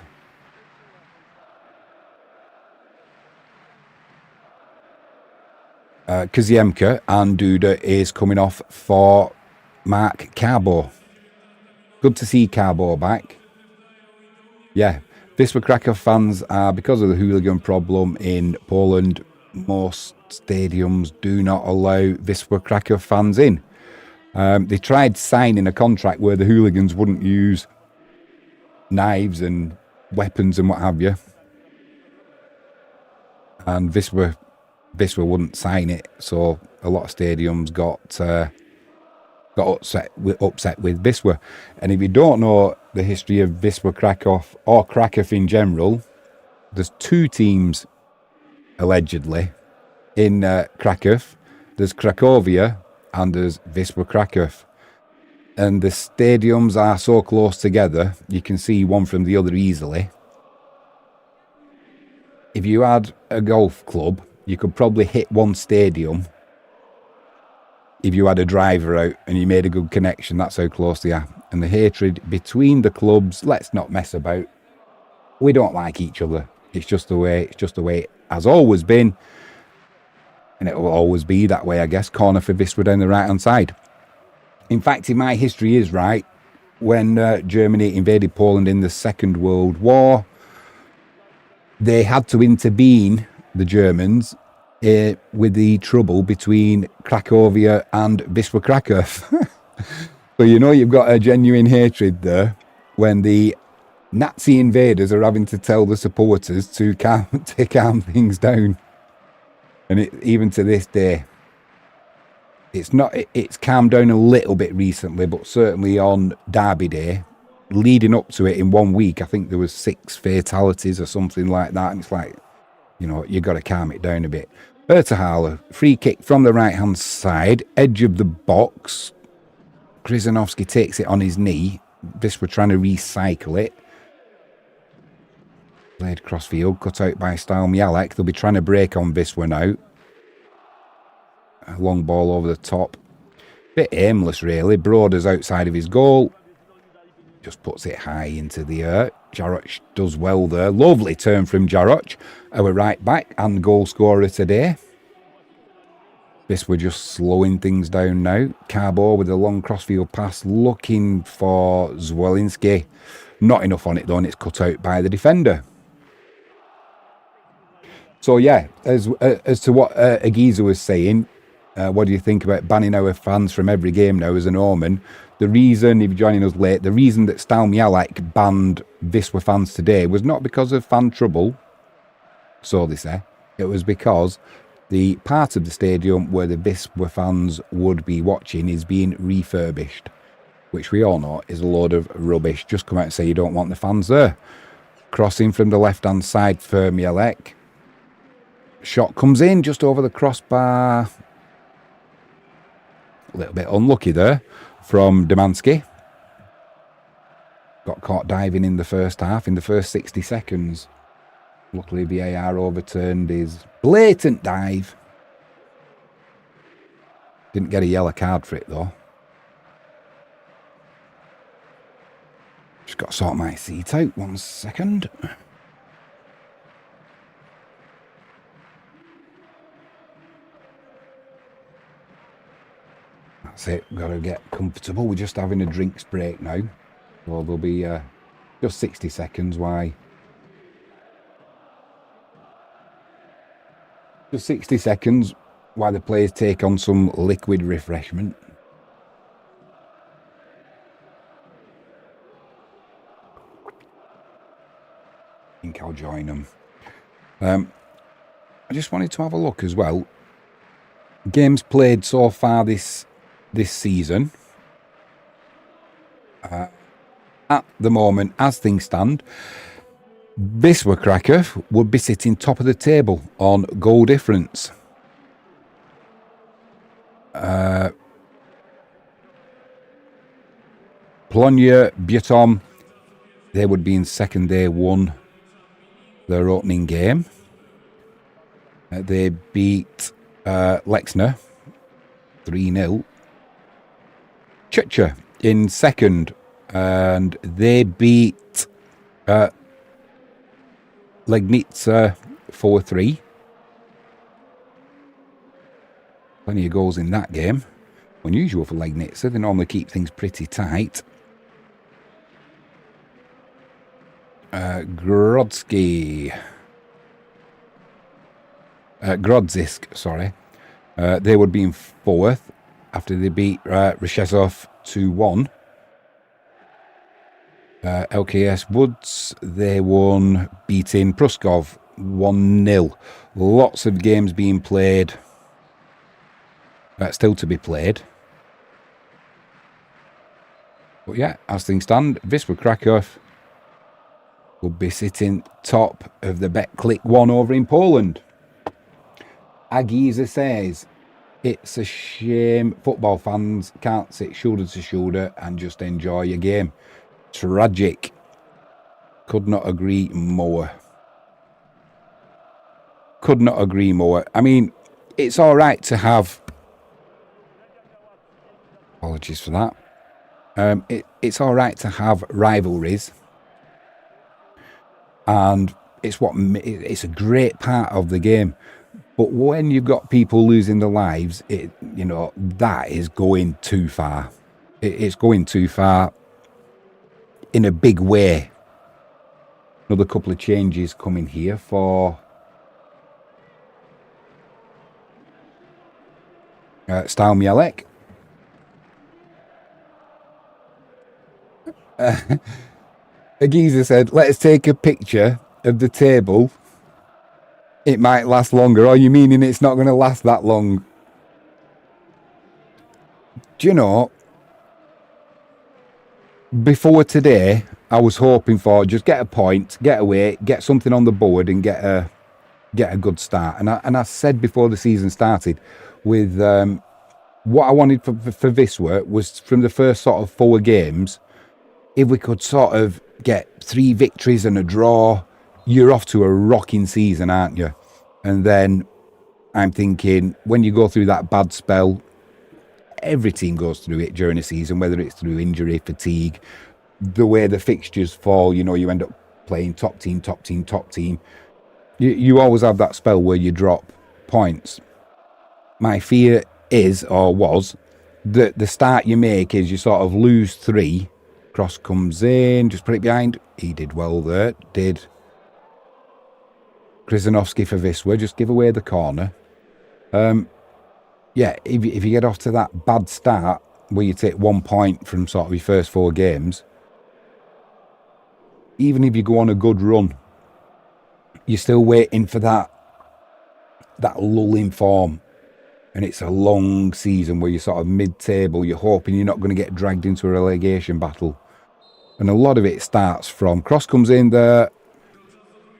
Speaker 1: Kaziemka, and Duda is coming off for Mark Carbo. Good to see Carbo back. Yeah, Wisla Krakow fans are, because of the hooligan problem in Poland, most stadiums do not allow Wisla Krakow fans in. They tried signing a contract where the hooligans wouldn't use knives and weapons and what have you. And Wisla wouldn't sign it, so a lot of stadiums got upset with Wisla. And if you don't know the history of Wisla Krakow or Krakow in general, there's two teams allegedly in Krakow. There's Cracovia and there's Wisla Krakow. And the stadiums are so close together, you can see one from the other easily. If you had a golf club, you could probably hit one stadium if you had a driver out and you made a good connection. That's how close they are. And the hatred between the clubs, let's not mess about. We don't like each other. It's just the way it has always been. And it will always be that way, I guess. Corner for Wisla down the right-hand side. In fact, if my history is right, when Germany invaded Poland in the Second World War, they had to intervene, the Germans, with the trouble between Cracovia and Wisla Krakow. So you know you've got a genuine hatred there when the Nazi invaders are having to tell the supporters to calm things down. And even to this day, it's calmed down a little bit recently, but certainly on Derby Day, leading up to it in 1 week, I think there was 6 fatalities or something like that. And it's like, you know, you got to calm it down a bit. Bertahala, free kick from the right-hand side, edge of the box. Krizanovski takes it on his knee. Wisla trying to recycle it. Played crossfield, cut out by Stal Mielec. They'll be trying to break on Wisla now. A long ball over the top. Bit aimless, really. Broder's outside of his goal. Just puts it high into the air. Jaroch does well there. Lovely turn from Jaroch, our right back and goal scorer today. Wisla just slowing things down now. Carbo with a long crossfield pass, looking for Zwolinski. Not enough on it though, and it's cut out by the defender. So yeah, as to what Agiza was saying, what do you think about banning our fans from every game now as an omen? The reason, if you're joining us late, the reason that Stal Mielec banned Wisla fans today was not because of fan trouble, so they say. It was because the part of the stadium where the Wisla fans would be watching is being refurbished, which we all know is a load of rubbish. Just come out and say you don't want the fans there. Crossing from the left-hand side for Mielec. Shot comes in just over the crossbar. A little bit unlucky there from Demansky. Got caught diving in the first half, in the first 60 seconds. Luckily, VAR overturned his blatant dive. Didn't get a yellow card for it, though. Just got to sort my seat out. 1 second. That's it. Got to get comfortable. We're just having a drinks break now. So there'll be just 60 seconds. Why? Just 60 seconds while the players take on some liquid refreshment. I think I'll join them. I just wanted to have a look as well. Games played so far this season. At the moment, as things stand, Wisla Krakow would be sitting top of the table on goal difference. Polish Betclic, they would be in second. They won their opening game. They beat Lexner 3-0. Chicha in second, and they beat Legnica 4-3. Plenty of goals in that game. Unusual for Legnica. They normally keep things pretty tight. Grodzisk, sorry. They would be in fourth after they beat Rzeszów 2-1. LKS Woods, they won, beating Pruskov 1-0. Lots of games being played. Still to be played. But yeah, as things stand, Wisla Krakow will be sitting top of the Betclic 1 over in Poland. Agiza says, it's a shame football fans can't sit shoulder to shoulder and just enjoy a game. Tragic. Could not agree more. Could not agree more. I mean, it's all right to have... Apologies for that. It's all right to have rivalries. And it's a great part of the game. But when you've got people losing their lives, that is going too far. It's going too far in a big way. Another couple of changes coming here for Stal Mielec. A geezer said, let's take a picture of the table. It might last longer. Or you meaning it's not going to last that long? Do you know, before today, I was hoping for just get a point, get away, get something on the board and get a good start. And I said before the season started, with what I wanted for Wisła was from the first sort of 4 games, if we could sort of get 3 victories and a draw, you're off to a rocking season, aren't you? And then I'm thinking, when you go through that bad spell, every team goes through it during a season, whether it's through injury, fatigue, the way the fixtures fall, you end up playing top team. You always have that spell where you drop points. My fear is, or was, that the start you make is you sort of lose 3, cross comes in, just put it behind. He did well there, did Krzyzanowski for Wisła, just give away the corner. Yeah, if you get off to that bad start where you take 1 point from sort of your first 4 games, even if you go on a good run, you're still waiting for that lull in form. And it's a long season where you're sort of mid-table, you're hoping you're not going to get dragged into a relegation battle. And a lot of it starts from cross comes in there,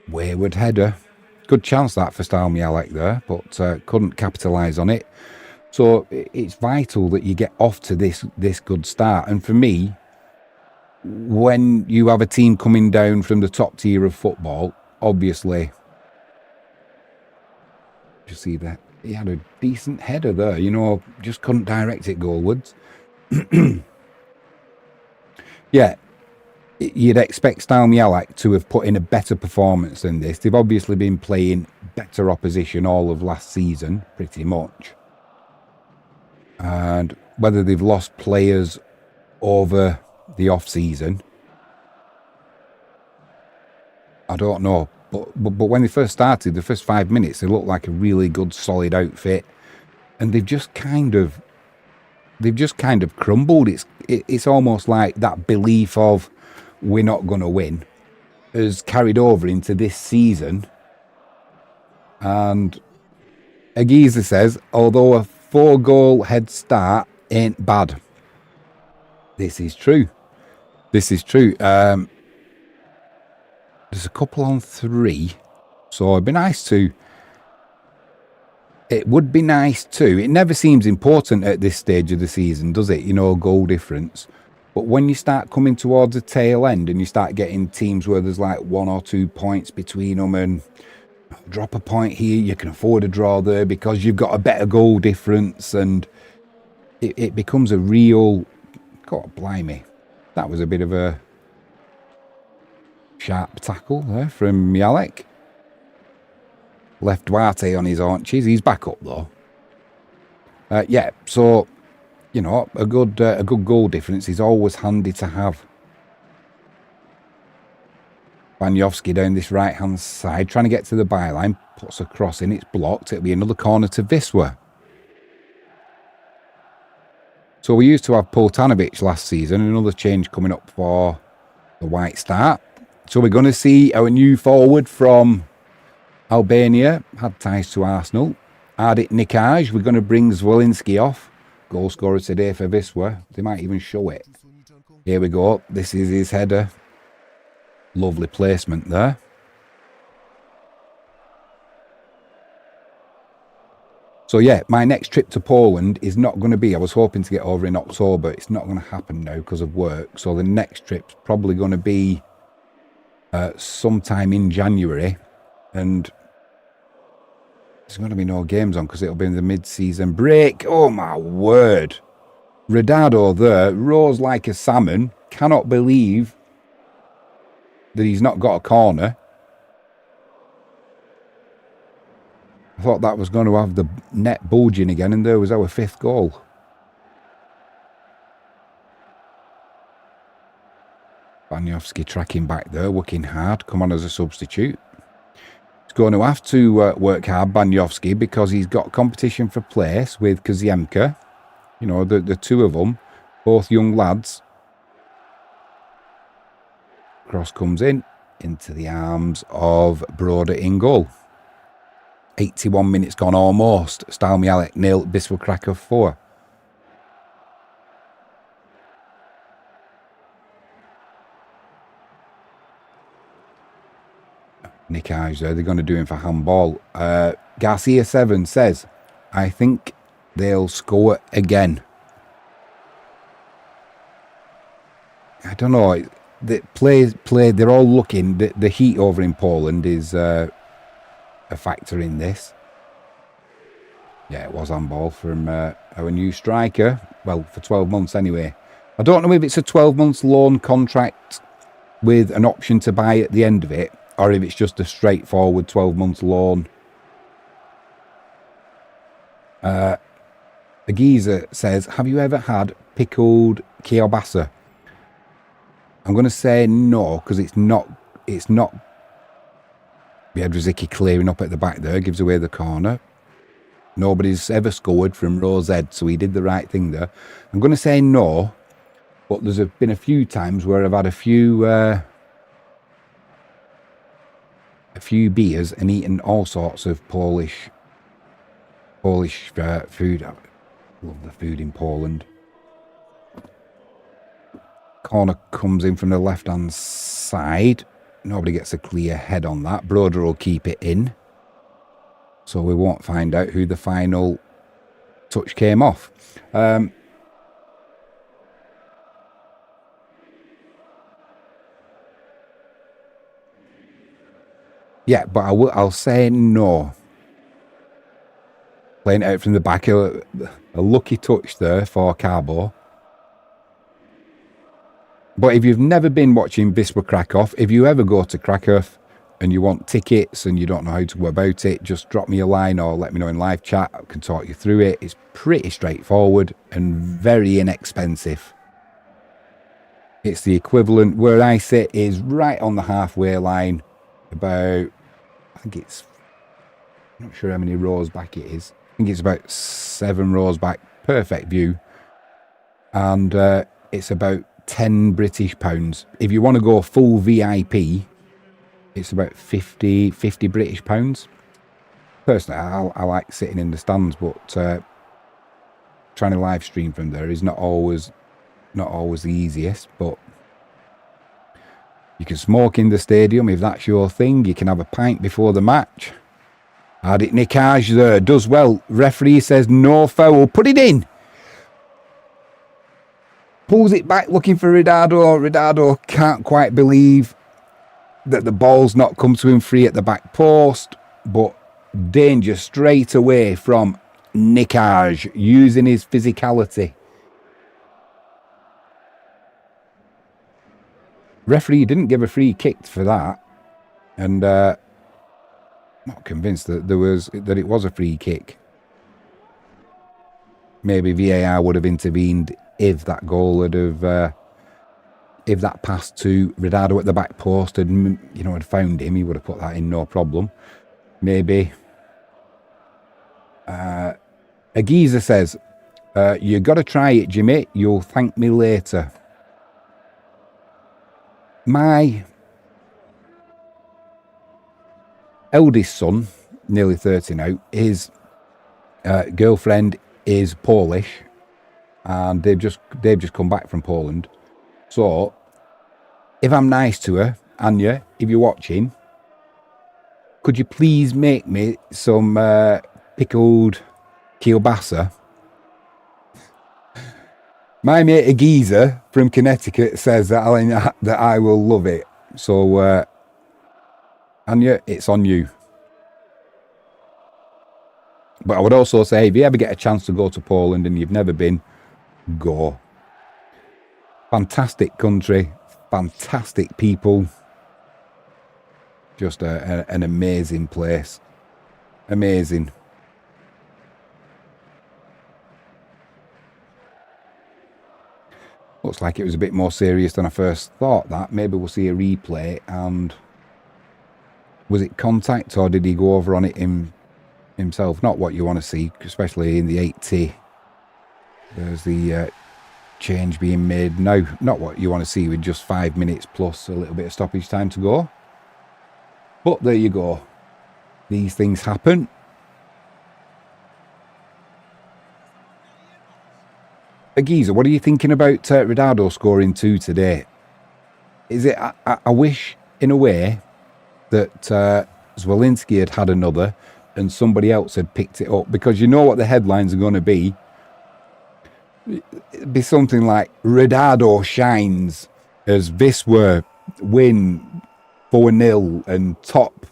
Speaker 1: wayward header. Good chance that for Stal Mielec there, but couldn't capitalise on it. So it's vital that you get off to this good start. And for me, when you have a team coming down from the top tier of football, obviously, you see that he had a decent header there, just couldn't direct it goalwards. Yeah, you'd expect Stal Mielec to have put in a better performance than this. They've obviously been playing better opposition all of last season, pretty much. And whether they've lost players over the off-season, I don't know. But when they first started, the first 5 minutes, they looked like a really good, solid outfit. And they've just kind of crumbled. It's almost like that belief of we're not going to win has carried over into this season. And Agiza says, although a 4-goal head start ain't bad. This is true. This is true. There's a couple on 3. So it'd be nice to... It would be nice too. It never seems important at this stage of the season, does it? You know, goal difference. But when you start coming towards the tail end and you start getting teams where there's like 1 or 2 points between them and drop a point here, you can afford a draw there because you've got a better goal difference, and it becomes a real... God blimey. That was a bit of a sharp tackle there from Mielec. Left Duarte on his haunches. He's back up though. Yeah, so, you know, a good goal difference is always handy to have. Banyovski down this right-hand side, trying to get to the byline. Puts a cross in, it's blocked. It'll be another corner to Wisla. So we used to have Poltanovic last season. Another change coming up for the White Start. So we're going to see our new forward from Albania. Had ties to Arsenal. Ardit Nikaj. We're going to bring Zwolinski off. Goal scorer today for Wisla. They might even show it. Here we go. This is his header. Lovely placement there. So yeah, my next trip to Poland is not going to be... I was hoping to get over in October. It's not going to happen now because of work. So the next trip's probably going to be sometime in January. And there's going to be no games on because it'll be in the mid-season break. Oh my word. Redado there rose like a salmon. Cannot believe that he's not got a corner. I thought that was going to have the net bulging again, and there was our 5th goal. Banyovski tracking back there, working hard, come on as a substitute. He's going to have to work hard, Banyovski, because he's got competition for place with Kaziemka. You know, the two of them, both young lads. Cross comes in, into the arms of Broder in goal. 81 minutes gone almost. Stal Mielec 0, Wisla Krakow 4. Nikaj there, they're going to do him for handball. Garcia 7 says, I think they'll score again. I don't know. The play, they're all looking. The heat over in Poland is a factor in this. Yeah, it was handball from our new striker. Well, for 12 months anyway. I don't know if it's a 12-month loan contract with an option to buy at the end of it, or if it's just a straightforward 12-month loan. Agiza says, have you ever had pickled kielbasa? I'm going to say no, because it's not Biedrzycki clearing up at the back there, gives away the corner. Nobody's ever scored from row Z, so he did the right thing there. I'm going to say no, but there's been a few times where I've had a few beers and eaten all sorts of Polish food. I love the food in Poland. Corner comes in from the left-hand side. Nobody gets a clear head on that. Broder will keep it in. So we won't find out who the final touch came off. Yeah, but I'll say no. Playing it out from the back. A lucky touch there for Carbo. But if you've never been watching Wisla Krakow, if you ever go to Krakow and you want tickets and you don't know how to go about it, just drop me a line or let me know in live chat. I can talk you through it. It's pretty straightforward and very inexpensive. It's the equivalent. Where I sit is right on the halfway line. About, I think it's, I'm not sure how many rows back it is. I think it's about 7 rows back. Perfect view. And it's about £10 If you want to go full VIP, it's about 50 British pounds. Personally, I like sitting in the stands, but trying to live stream from there is not always the easiest. But You can smoke in the stadium if that's your thing. You can have a pint before the match. Hardik Nikaj there does well. Referee says no foul. Put it in. Pulls it back looking for Ridado. Ridado can't quite believe that the ball's not come to him free at the back post. But danger straight away from Nikaj using his physicality. Referee didn't give a free kick for that. And not convinced that it was a free kick. Maybe VAR would have intervened if that goal would have, if that pass to Ridado at the back post had, had found him, he would have put that in, no problem. Maybe. Agiza says, you got to try it, Jimmy. You'll thank me later. My eldest son, nearly 30 now, his girlfriend is Polish, and they've just come back from Poland. So, if I'm nice to her, Anya, if you're watching, could you please make me some pickled kielbasa? My mate Agiza from Connecticut says that I will love it. So, Anya, it's on you. But I would also say, if you ever get a chance to go to Poland and you've never been, go. Fantastic country, fantastic people. Just an amazing place. Amazing. Looks like it was a bit more serious than I first thought that. Maybe we'll see a replay. And was it contact or did he go over on it himself? Not what you want to see, especially in the 80. There's the change being made now. Not what you want to see with just 5 minutes plus a little bit of stoppage time to go. But there you go. These things happen. Agiza, what are you thinking about Ridado scoring 2 today? Is it? I wish, in a way, that Zwolinski had another and somebody else had picked it up, because you know what the headlines are going to be. It'd be something like Ridado shines as Wisła win 4-0 and top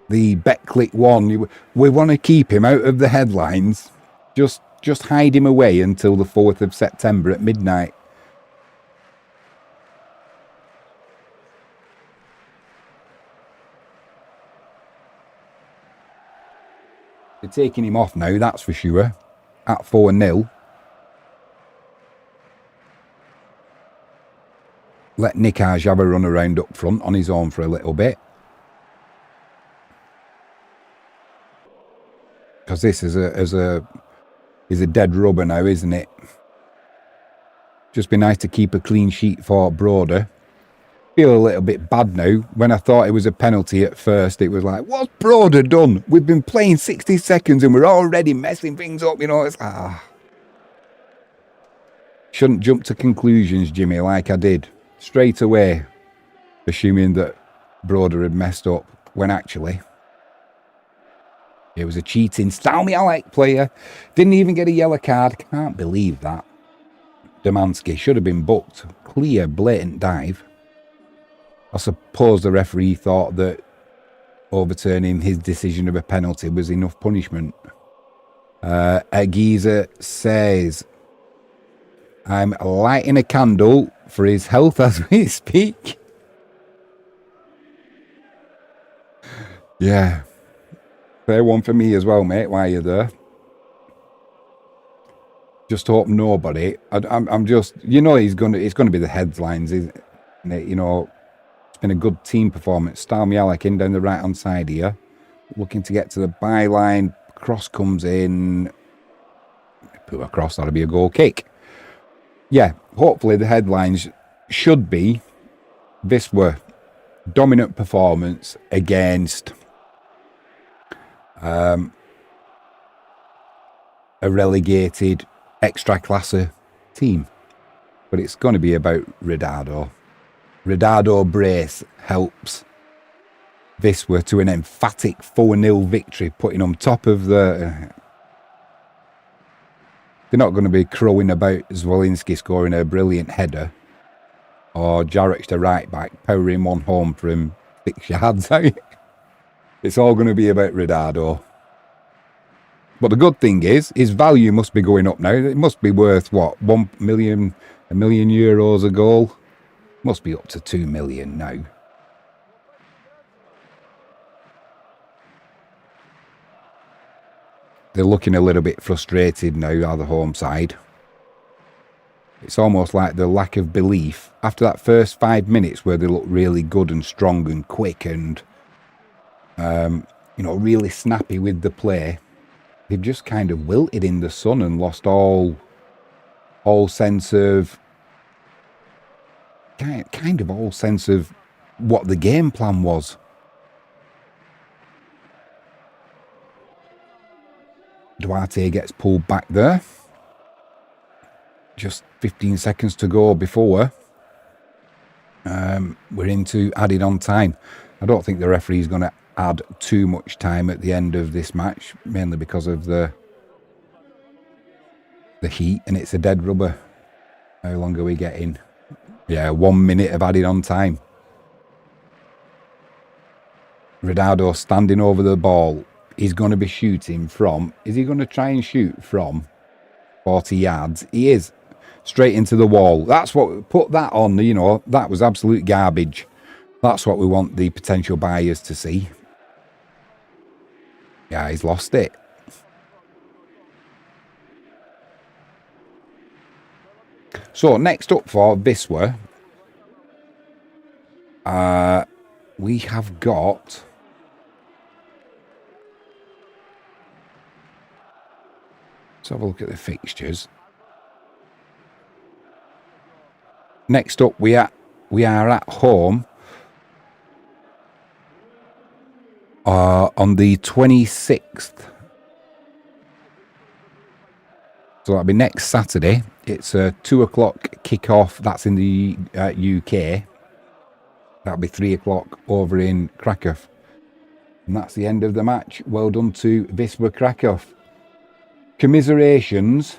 Speaker 1: the Betclic 1. We want to keep him out of the headlines. Just hide him away until the 4th of September at midnight. They're taking him off now, that's for sure. At 4-0. Let Nikaj have a run around up front on his own for a little bit. Because this is a dead rubber now, isn't it? Just be nice to keep a clean sheet for Broder. Feel a little bit bad now. When I thought it was a penalty at first, it was like, what's Broder done? We've been playing 60 seconds and we're already messing things up, It's shouldn't jump to conclusions, Jimmy, like I did. Straight away, assuming that Broder had messed up, when actually it was a cheating Stal Mielec player. Didn't even get a yellow card. Can't believe that. Demansky should have been booked. Clear, blatant dive. I suppose the referee thought that overturning his decision of a penalty was enough punishment. Agiza says, I'm lighting a candle for his health as we speak. Yeah. Fair one for me as well, mate, while you're there. Just hope nobody. I'm just, it's going to be the headlines, isn't it? It's been a good team performance. Stal Mielec in down the right-hand side here. Looking to get to the byline. Cross comes in. Put a cross, that'll be a goal kick. Yeah, hopefully the headlines should be Wisła dominant performance against a relegated extra-classe team. But it's going to be about Ridado. Redardo brace helps Wisla to an emphatic 4-0 victory, putting on top of the... They're not going to be crowing about Zwolinski scoring a brilliant header or Jarek, the right back, powering one home from 6 yards out. It's all going to be about Redardo. But the good thing is, his value must be going up now. It must be worth, what, €1 million a goal? Must be up to 2 million now. They're looking a little bit frustrated now, are the home side. It's almost like the lack of belief. After that first 5 minutes where they looked really good and strong and quick and, you know, really snappy with the play, they've just kind of wilted in the sun and lost all sense of, kind of all sense of what the game plan was. Duarte gets pulled back there. Just 15 seconds to go before we're into added on time. I don't think the referee's going to add too much time at the end of this match, mainly because of the heat, and it's a dead rubber. How long are we getting? Yeah, 1 minute of added on time. Redardo standing over the ball. He's going to be shooting from... Is he going to try and shoot from 40 yards? He is. Straight into the wall. That's what... Put that on, you know. That was absolute garbage. That's what we want the potential buyers to see. Yeah, he's lost it. So, next up for Wisla, we have got... Let's have a look at the fixtures. Next up, we are at home on the 26th. So that'll be next Saturday. It's a 2 o'clock kick-off. That's in the UK. That'll be 3 o'clock over in Krakow. And that's the end of the match. Well done to Wisla Krakow. Commiserations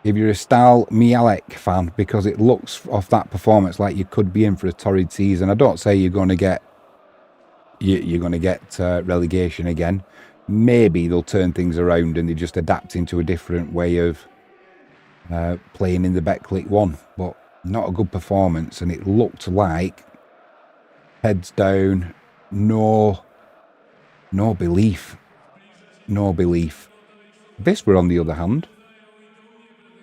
Speaker 1: if you're a Stal Mielec fan, because it looks off that performance like you could be in for a torrid season. I don't say you're going to get relegation again. Maybe they'll turn things around and they just adapt into a different way of playing in the Betclic 1. But not a good performance, and it looked like heads down, no belief. No belief. Wisla, on the other hand,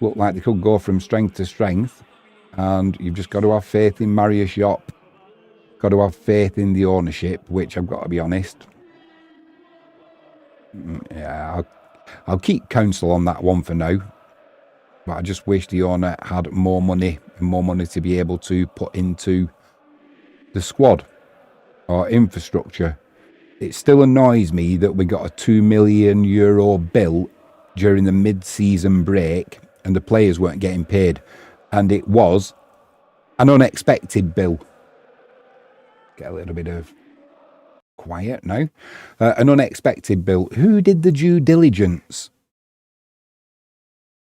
Speaker 1: looked like they could go from strength to strength, and you've just got to have faith in Marius Jopp. Got to have faith in the ownership, which I've got to be honest. Yeah, I'll keep counsel on that one for now. But I just wish the owner had more money, and more money to be able to put into the squad or infrastructure. It still annoys me that we got a €2 million bill during the mid-season break and the players weren't getting paid. And it was an unexpected bill. Get a little bit of quiet now. An unexpected bill. Who did the due diligence?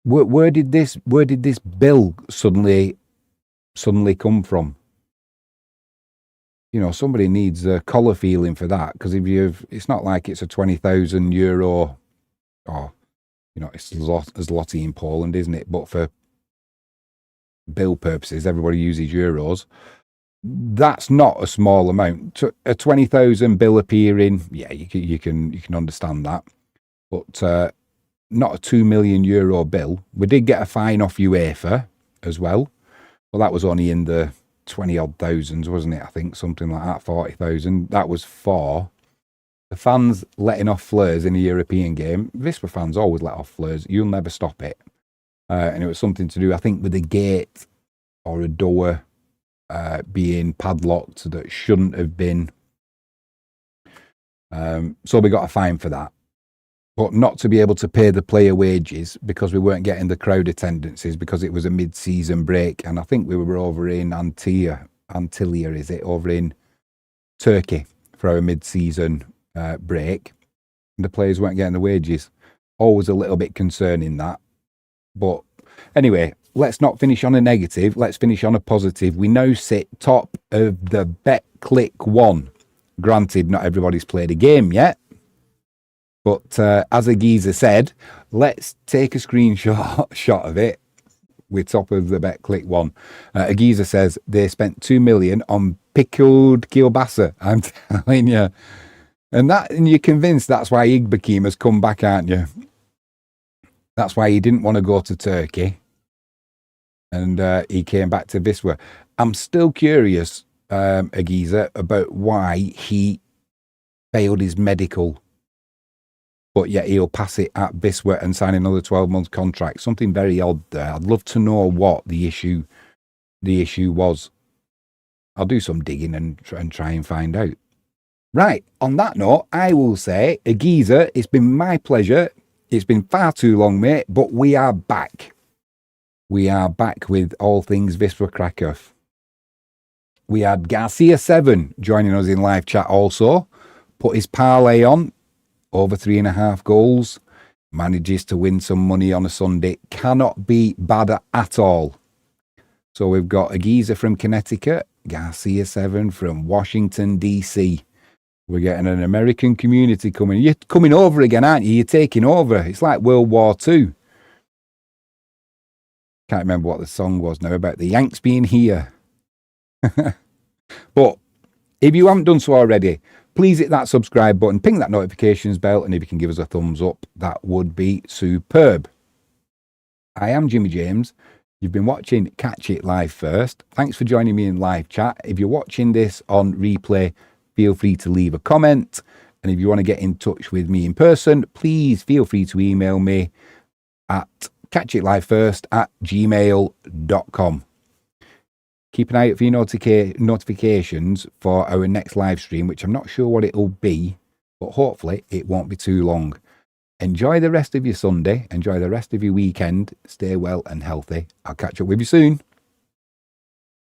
Speaker 1: Where did this bill suddenly come from? You know, somebody needs a collar feeling for that, because it's not like it's a €20,000, or you know, it's zloty in Poland, isn't it? But for bill purposes, everybody uses euros. That's not a small amount. A 20,000 bill appearing, yeah, you can understand that, but not a €2 million bill. We did get a fine off UEFA as well, but that was only in the 20-odd thousands, wasn't it? I think something like that, 40,000. That was for the fans letting off flares in a European game. Wisla fans always let off flares. You'll never stop it. And it was something to do, I think, with a gate or a door being padlocked that shouldn't have been. So we got a fine for that. But not to be able to pay the player wages because we weren't getting the crowd attendances because it was a mid-season break. And I think we were over in Antalya Antalya, is it, over in Turkey for our mid-season break. And the players weren't getting the wages. Always a little bit concerning that. But anyway, let's not finish on a negative. Let's finish on a positive. We now sit top of the Betclic 1. Granted, not everybody's played a game yet. But as a geezer said, let's take a screenshot of it. We're top of the Betclic 1. A geezer says they spent 2 million on pickled kielbasa. I'm telling you. And you're convinced that's why Igbakim has come back, aren't you? That's why he didn't want to go to Turkey. And he came back to Wisla. I'm still curious, a geezer, about why he failed his medical. But yet he'll pass it at Wisla and sign another 12-month contract. Something very odd there. I'd love to know what the issue was. I'll do some digging and try and find out. Right, on that note, I will say, a geezer, it's been my pleasure. It's been far too long, mate, but we are back. We are back with all things Wisla Krakow. We had Garcia7 joining us in live chat also. Put his parlay on. Over 3.5 goals. Manages to win some money on a Sunday. Cannot be bad at all. So we've got a geezer from Connecticut. Garcia7 from Washington, D.C. We're getting an American community coming. You're coming over again, aren't you? You're taking over. It's like World War II. Can't remember what the song was now about the Yanks being here. But if you haven't done so already, please hit that subscribe button, ping that notifications bell, and if you can give us a thumbs up, that would be superb. I am Jimmy James. You've been watching Catch It Live First. Thanks for joining me in live chat. If you're watching this on replay, feel free to leave a comment. And if you want to get in touch with me in person, please feel free to email me at catchitlivefirst@gmail.com. Keep an eye out for your notifications for our next live stream, which I'm not sure what it'll be, but hopefully it won't be too long. Enjoy the rest of your Sunday. Enjoy the rest of your weekend. Stay well and healthy. I'll catch up with you soon.